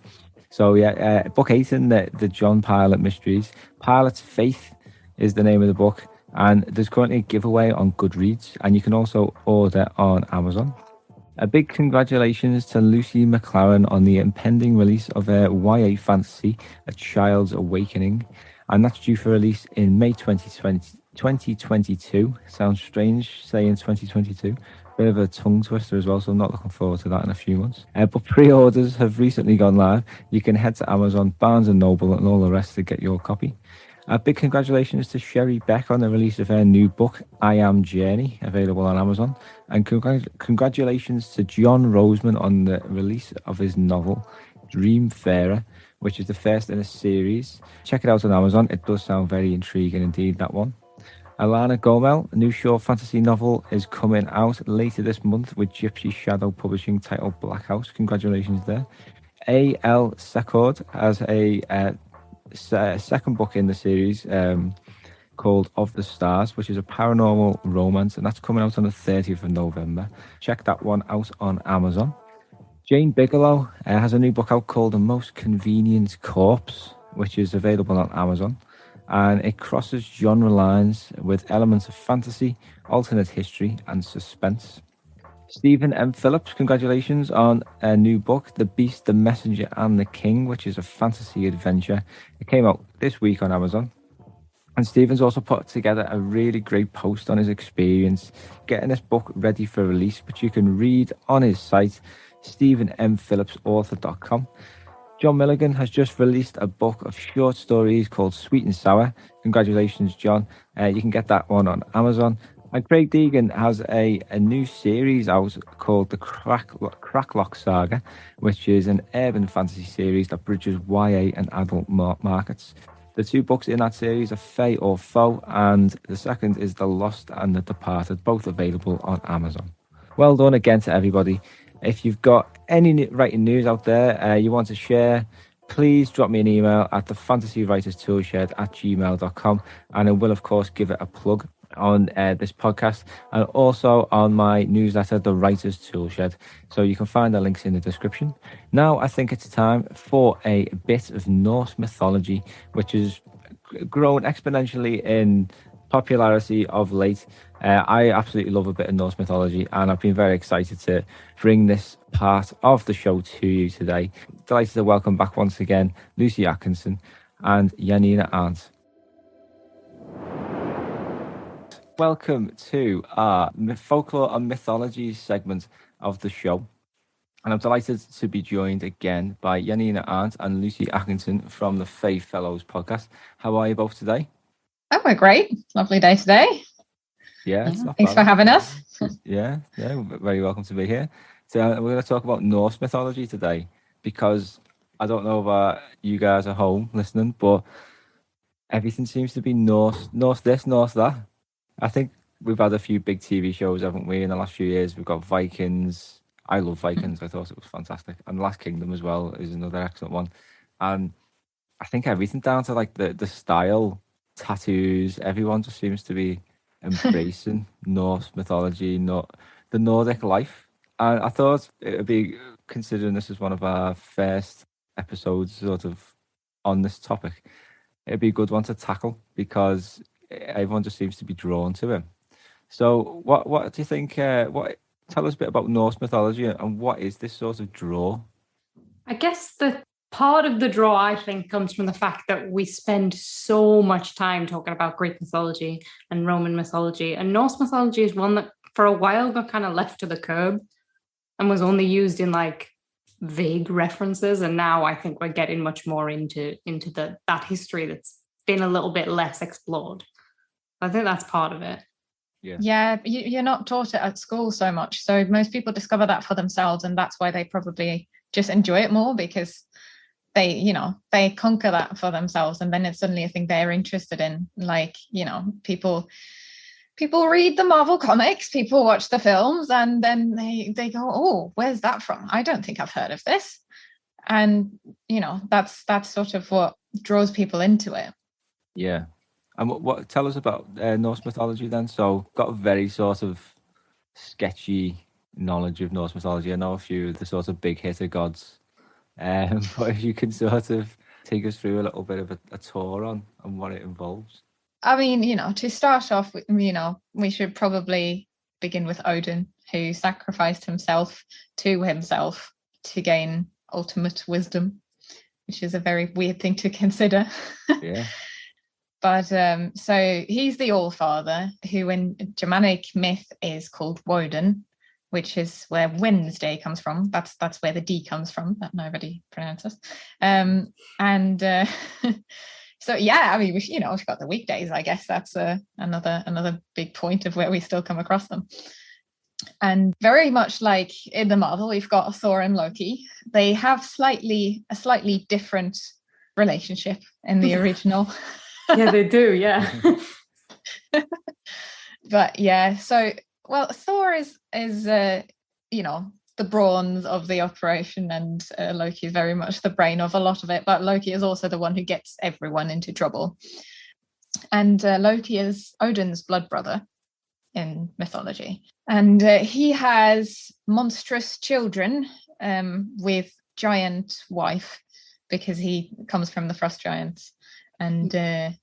So yeah, book 8 in the John Pilot mysteries. Pilot's Faith is the name of the book, and there's currently a giveaway on Goodreads, and you can also order on Amazon. A big congratulations to Lucy McLaren on the impending release of her YA fantasy, A Child's Awakening, and that's due for release in May 2022. Sounds strange saying 2022. Bit of a tongue twister as well, so I'm not looking forward to that in a few months. But pre-orders have recently gone live. You can head to Amazon, Barnes & Noble and all the rest to get your copy. A big congratulations to Sherry Beck on the release of her new book, I Am Journey, available on Amazon. And congratulations to John Roseman on the release of his novel, Dreamfarer, which is the first in a series. Check it out on Amazon. It does sound very intriguing indeed, that one. Alana Gomel, a new short fantasy novel, is coming out later this month with Gypsy Shadow Publishing, titled Black House. Congratulations there. A.L. Secord has a second book in the series called Of the Stars, which is a paranormal romance, and that's coming out on the 30th of November. Check that one out on Amazon. Jane Bigelow has a new book out called The Most Convenient Corpse, which is available on Amazon, and it crosses genre lines with elements of fantasy, alternate history, and suspense. Stephen M. Phillips, congratulations on a new book, The Beast, the Messenger, and the King, which is a fantasy adventure. It came out this week on Amazon. And Stephen's also put together a really great post on his experience getting this book ready for release, which you can read on his site, stephenmphillipsauthor.com. John Milligan has just released a book of short stories called Sweet and Sour. Congratulations, John. You can get that one on Amazon. And Craig Deegan has a new series out called the Cracklock Saga, which is an urban fantasy series that bridges YA and adult markets. The two books in that series are Fae or Foe, and the second is The Lost and the Departed, both available on Amazon. Well done again to everybody. If you've got any writing news out there you want to share, please drop me an email at the Fantasy Writers Toolshed @gmail.com, and I will, of course, give it a plug on this podcast and also on my newsletter, The Writers Toolshed. So you can find the links in the description. Now I think it's time for a bit of Norse mythology, which has grown exponentially in popularity of late. I absolutely love a bit of Norse mythology, and I've been very excited to bring this part of the show to you today. Delighted to welcome back once again Lucy Atkinson and Janina Arndt. Welcome to our folklore and mythology segment of the show. And I'm delighted to be joined again by Janina Arndt and Lucy Atkinson from the Fae Fellows podcast. How are you both today? Oh, we're great. Lovely day today. Yeah, it's not thanks bad. for having us. Yeah, very welcome to be here. So we're going to talk about Norse mythology today, because I don't know about you guys at home listening, but everything seems to be Norse this, Norse that. I think we've had a few big TV shows, haven't we, in the last few years? We've got Vikings. I love Vikings. I thought it was fantastic. And Last Kingdom as well is another excellent one. And I think everything down to like the style, tattoos, everyone just seems to be embracing Norse mythology, the Nordic life. And I thought it would be, considering this is one of our first episodes sort of on this topic, it'd be a good one to tackle because everyone just seems to be drawn to him. So what do you think, tell us a bit about Norse mythology and what is this sort of draw? I guess the part of the draw, I think, comes from the fact that we spend so much time talking about Greek mythology and Roman mythology, and Norse mythology is one that for a while got kind of left to the curb and was only used in like vague references, and now I think we're getting much more into that history that's been a little bit less explored. I think that's part of it. Yeah, you're not taught it at school so much. So most people discover that for themselves, and that's why they probably just enjoy it more, because they conquer that for themselves, and then it's suddenly a thing they're interested in. Like, people read the Marvel comics, people watch the films, and then they go, oh, where's that from? I don't think I've heard of this. And that's sort of what draws people into it. Yeah. And what tell us about Norse mythology then? So got a very sort of sketchy knowledge of Norse mythology. I know a few of the sort of big hitter gods. But if you can sort of take us through a little bit of a tour on what it involves. I mean, to start off, we should probably begin with Odin, who sacrificed himself to gain ultimate wisdom, which is a very weird thing to consider. Yeah. But so he's the All-Father, who in Germanic myth is called Woden, which is where Wednesday comes from. That's where the D comes from, that nobody pronounces. So yeah, I mean, we've got the weekdays. I guess that's another big point of where we still come across them. And very much like in the Marvel, we've got Thor and Loki. They have a slightly different relationship in the original. Yeah, they do. Yeah. But yeah, so Thor is the brawns of the operation, and Loki is very much the brain of a lot of it. But Loki is also the one who gets everyone into trouble. And Loki is Odin's blood brother in mythology, and he has monstrous children with giant wife, because he comes from the frost giants. And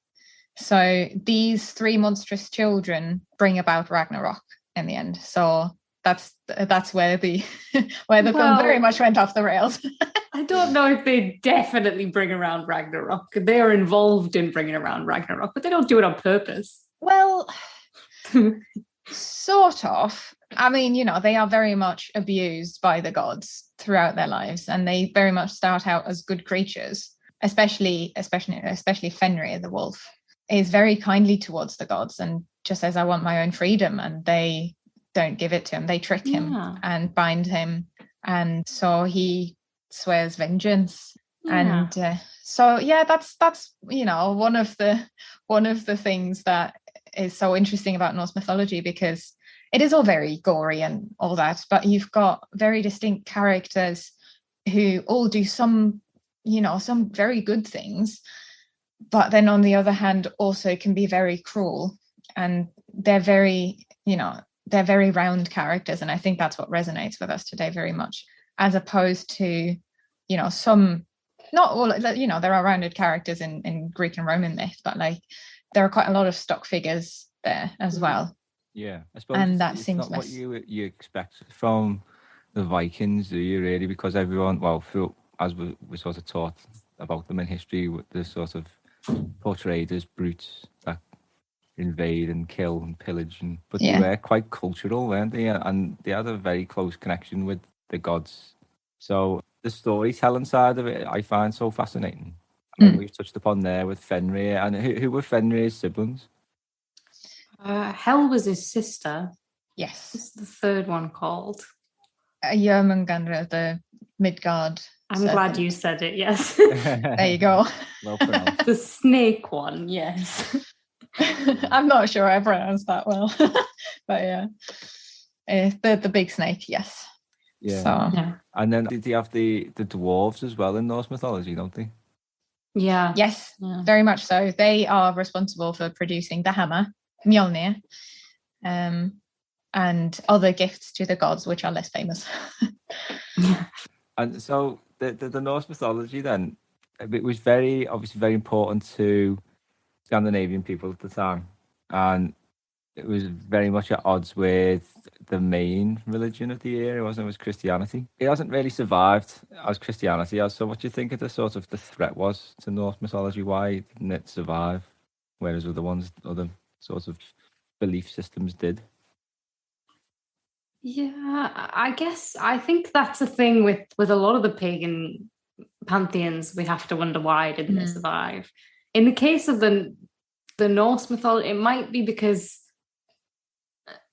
so these three monstrous children bring about Ragnarok in the end. So that's where the film very much went off the rails. I don't know if they definitely bring around Ragnarok. They are involved in bringing around Ragnarok, but they don't do it on purpose. Well, sort of. I mean, they are very much abused by the gods throughout their lives, and they very much start out as good creatures. Especially Fenrir the wolf is very kindly towards the gods and just says, I want my own freedom, and they don't give it to him. They trick him and bind him, and so he swears vengeance. And so yeah, that's one of the things that is so interesting about Norse mythology, because it is all very gory and all that, but you've got very distinct characters who all do some very good things, but then on the other hand also can be very cruel, and they're very round characters. And I think that's what resonates with us today very much, as opposed to some, not all, there are rounded characters in Greek and Roman myth, but like there are quite a lot of stock figures there as well. Yeah, I suppose. And that it's seems not what you expect from the Vikings, do you really? Because everyone, as we sort of taught about them in history, they're sort of portrayed as brutes that invade and kill and pillage, but they were quite cultural, weren't they? And they had a very close connection with the gods. So the storytelling side of it, I find so fascinating. And we've touched upon there with Fenrir. And who were Fenrir's siblings? Hel was his sister. Yes. What's the third one called? Jörmungandr, the Midgard. I'm glad you said it, yes. There you go. Well pronounced. The snake one, yes. I'm not sure I pronounced that well. But yeah. The big snake, yes. Yeah. So, yeah. And then did you have the dwarves as well in Norse mythology, don't they? Yeah. Yes, very much so. They are responsible for producing the hammer, Mjolnir, and other gifts to the gods, which are less famous. And so the Norse mythology then, it was obviously very important to Scandinavian people at the time, and it was very much at odds with the main religion of the era, wasn't it? It was Christianity. It hasn't really survived as Christianity has. So what do you think of the threat was to Norse mythology? Why didn't it survive, whereas other sorts of belief systems did? Yeah, I think that's a thing with a lot of the pagan pantheons. We have to wonder why didn't it survive. In the case of the Norse mythology, it might be because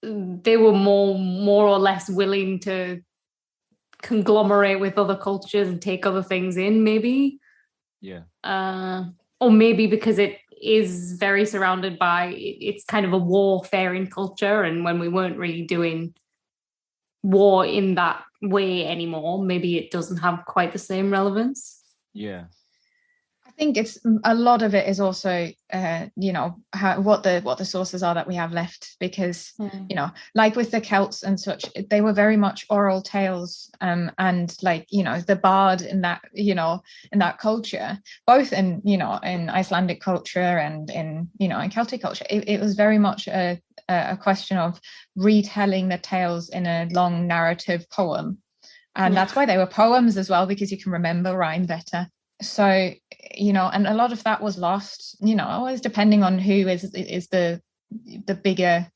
they were more or less willing to conglomerate with other cultures and take other things in, maybe. Yeah. Or maybe because it is very surrounded by, it's kind of a warfaring culture, and when we weren't really doing war in that way anymore, maybe it doesn't have quite the same relevance. Yeah. I think it's a lot of it is also, what the sources are that we have left, because, like with the Celts and such, they were very much oral tales, and like, the bard in that, in that culture, both in, in Icelandic culture and in Celtic culture, it was very much a question of retelling the tales in a long narrative poem. And that's why they were poems as well, because you can remember rhyme better. So, and a lot of that was lost, always depending on who is the bigger,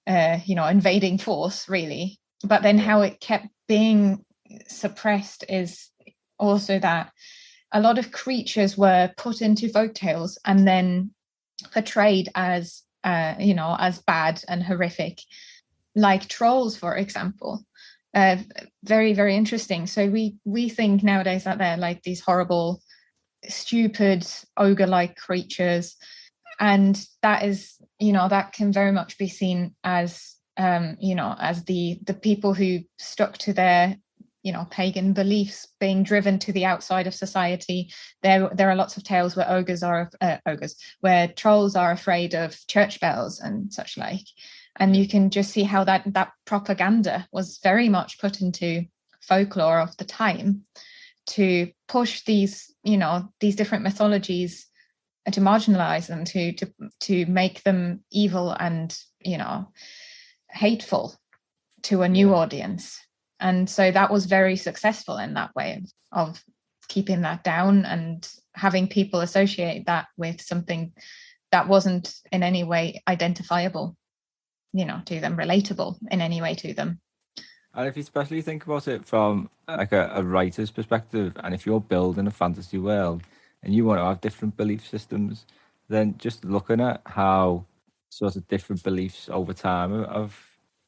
invading force, really. But then how it kept being suppressed is also that a lot of creatures were put into folktales and then portrayed as, as bad and horrific, like trolls, for example. Very, very interesting. So we think nowadays that they're like these horrible, stupid, ogre-like creatures, and that is, that can very much be seen as, as the people who stuck to their, pagan beliefs being driven to the outside of society. There are lots of tales where where trolls are afraid of church bells and such like. And you can just see how that propaganda was very much put into folklore of the time to push these, these different mythologies, to marginalize them, to make them evil and, hateful to a new audience. And so that was very successful in that way of keeping that down and having people associate that with something that wasn't in any way identifiable, to them, relatable in any way to them. And if you especially think about it from like a writer's perspective, and if you're building a fantasy world and you want to have different belief systems, then just looking at how sort of different beliefs over time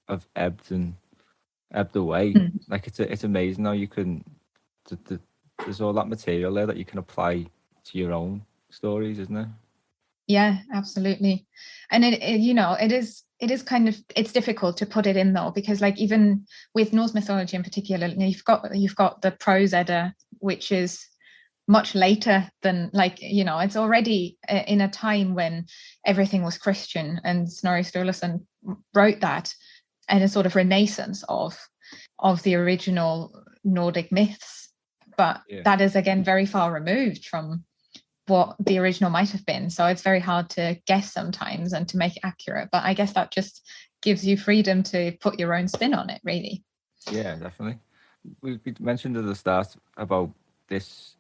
have ebbed away, like it's amazing how you can, there's all that material there that you can apply to your own stories, isn't it? Yeah, absolutely. And it is kind of, it's difficult to put it in though, because like even with Norse mythology in particular, you've got the Prose Edda, which is much later than, like, it's already in a time when everything was Christian, and Snorri Sturluson wrote that in a sort of renaissance of the original Nordic myths. But that is again very far removed from what the original might have been, so it's very hard to guess sometimes and to make it accurate. But I guess that just gives you freedom to put your own spin on it, really. Yeah, definitely. We mentioned at the start about this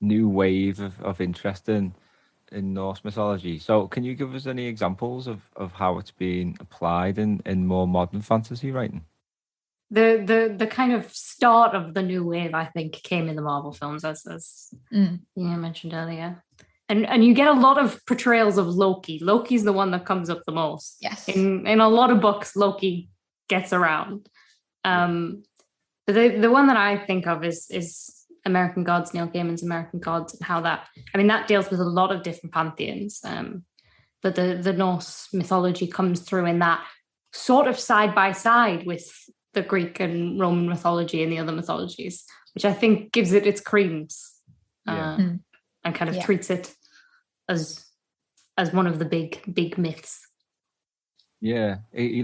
new wave of interest in Norse mythology. So can you give us any examples of how it's being applied in more modern fantasy writing? The kind of start of the new wave, I think, came in the Marvel films, as you mentioned earlier. And you get a lot of portrayals of Loki. Loki's the one that comes up the most. Yes. In a lot of books, Loki gets around. But the one that I think of is American Gods, Neil Gaiman's American Gods, and how that deals with a lot of different pantheons. But the Norse mythology comes through in that sort of side by side with the Greek and Roman mythology and the other mythologies, which I think gives it its credence, and kind of treats it as one of the big myths. Yeah, he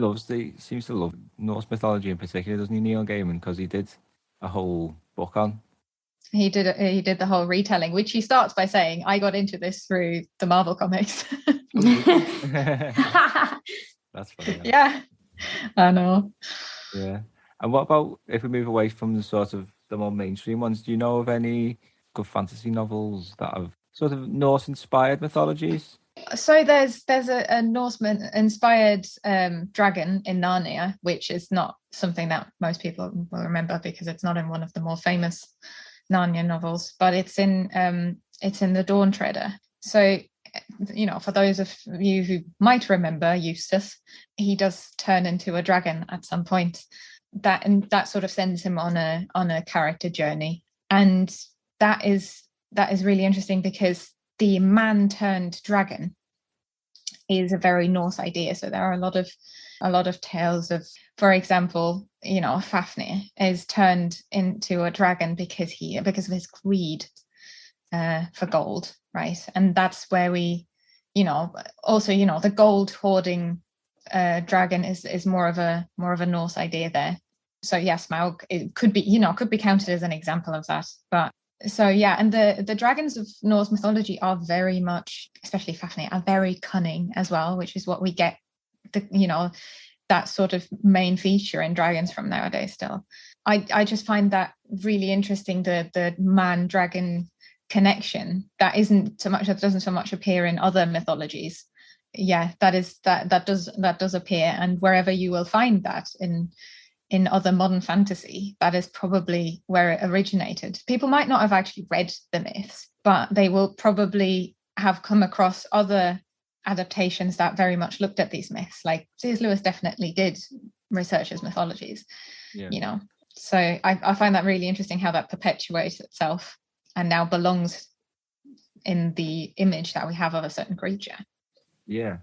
seems to love Norse mythology in particular, doesn't he, Neil Gaiman? Because he did a whole book on. He did the whole retelling, which he starts by saying, "I got into this through the Marvel comics." That's funny. Yeah, I know. Yeah. And what about if we move away from the more mainstream ones? Do you know of any good fantasy novels that have sort of Norse-inspired mythologies? So there's a Norseman-inspired dragon in Narnia, which is not something that most people will remember because it's not in one of the more famous Narnia novels, but it's in The Dawn Treader. So, for those of you who might remember Eustace, he does turn into a dragon at some point. That sort of sends him on a character journey, and that is that is really interesting because the man turned dragon is a very Norse idea. So there are a lot of tales of, for example, Fafnir is turned into a dragon because of his greed for gold, right? And that's where we, also, the gold hoarding dragon is more of a Norse idea there. So yes, Smaug, it could be counted as an example of that. But so yeah, and the dragons of Norse mythology are very much, especially Fafnir, are very cunning as well, which is what we get that sort of main feature in dragons from nowadays still. I just find that really interesting, the man dragon connection that doesn't so much appear in other mythologies. Yeah, that does appear, and wherever you will find that in other modern fantasy, that is probably where it originated. People might not have actually read the myths, but they will probably have come across other adaptations that very much looked at these myths. Like C.S. Lewis definitely did research his mythologies, So I find that really interesting how that perpetuates itself and now belongs in the image that we have of a certain creature. Yeah.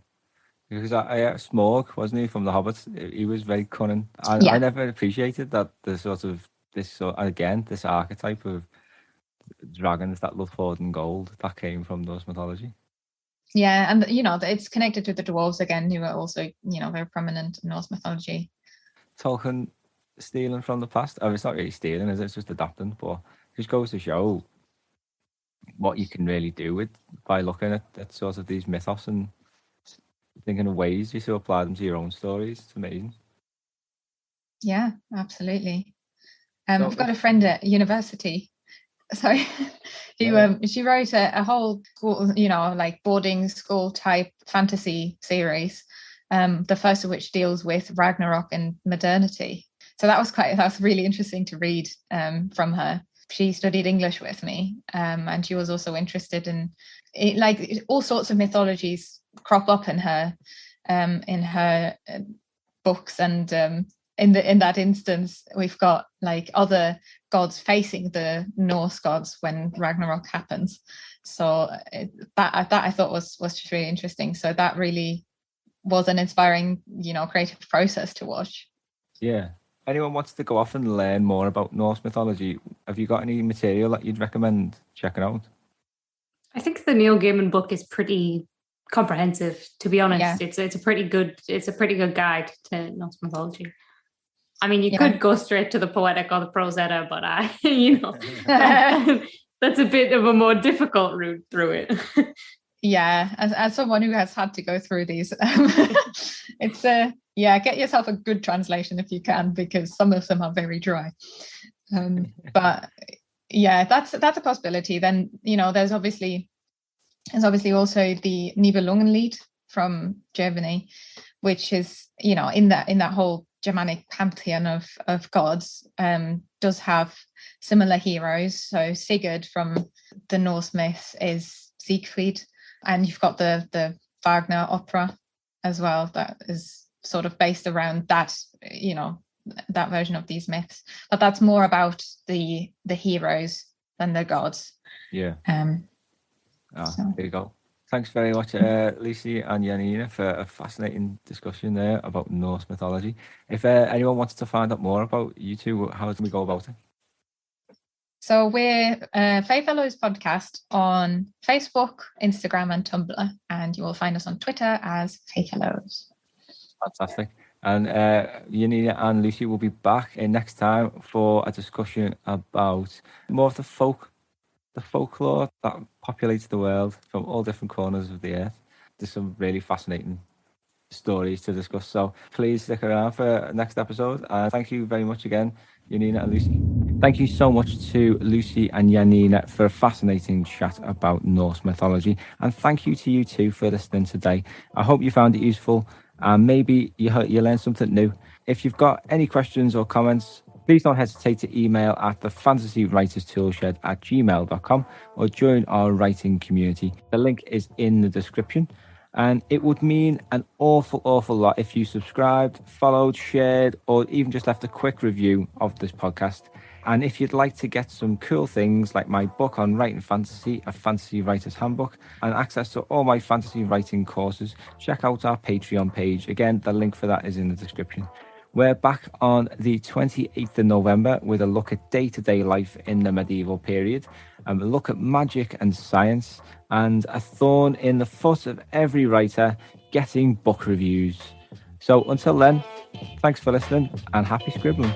Because Smaug, wasn't he, from The Hobbit? He was very cunning. I never appreciated that this archetype of dragons that love hoarding gold that came from Norse mythology. Yeah, and it's connected to the dwarves again, who are also very prominent in Norse mythology. Tolkien stealing from the past. It's not really stealing, is it? It's just adapting, but it just goes to show what you can really do by looking at sort of these mythos and thinking of ways you to apply them to your own stories. It's amazing. Yeah, absolutely. I've got a friend at university. Sorry, she wrote a whole, like boarding school type fantasy series. The first of which deals with Ragnarok and modernity. So that was really interesting to read from her. She studied English with me, and she was also interested in it, like all sorts of mythologies crop up in her books, and in that instance we've got like other gods facing the Norse gods when Ragnarok happens. So that I thought was just really interesting. So that really was an inspiring creative process to watch. Yeah. Anyone wants to go off and learn more about Norse mythology, have you got any material that you'd recommend checking out? I think the Neil Gaiman book is pretty comprehensive, to be honest. Yeah. It's a pretty good guide to Norse mythology. I mean, you could go straight to the Poetic or the Prose Edda, but that's a bit of a more difficult route through it. Yeah, as someone who has had to go through these, it's get yourself a good translation if you can, because some of them are very dry. But yeah, that's a possibility. Then there's obviously also the Nibelungenlied from Germany, which is in that whole Germanic pantheon of gods, does have similar heroes. So Sigurd from the Norse myths is Siegfried, and you've got the Wagner opera as well that is sort of based around that that version of these myths, but that's more about the heroes than the gods. Yeah. So. There you go. Thanks very much, Lucy and Janina, for a fascinating discussion there about Norse mythology. If anyone wants to find out more about you two, how can we go about it? So we're Fae Fellows Podcast on Facebook, Instagram and Tumblr, and you will find us on Twitter as Fae Fellows. Fantastic. And Janina and Lucy will be back next time for a discussion about more of the folklore that populates the world from all different corners of the earth. There's some really fascinating stories to discuss, so please stick around for next episode. And thank you very much again, Janina and Lucy. Thank you so much to Lucy and Janina for a fascinating chat about Norse mythology, and thank you to you too for listening today. I hope you found it useful, and maybe you learned something new. If you've got any questions or comments, please don't hesitate to email at the fantasywriterstoolshed@gmail.com or join our writing community. The link is in the description. And it would mean an awful lot if you subscribed, followed, shared, or even just left a quick review of this podcast. And if you'd like to get some cool things like my book on writing fantasy, a Fantasy Writers Handbook, and access to all my fantasy writing courses, check out our Patreon page. Again, the link for that is in the description. We're back on the 28th of November with a look at day-to-day life in the medieval period, and a look at magic and science, and a thorn in the foot of every writer, getting book reviews. So until then, thanks for listening and happy scribbling.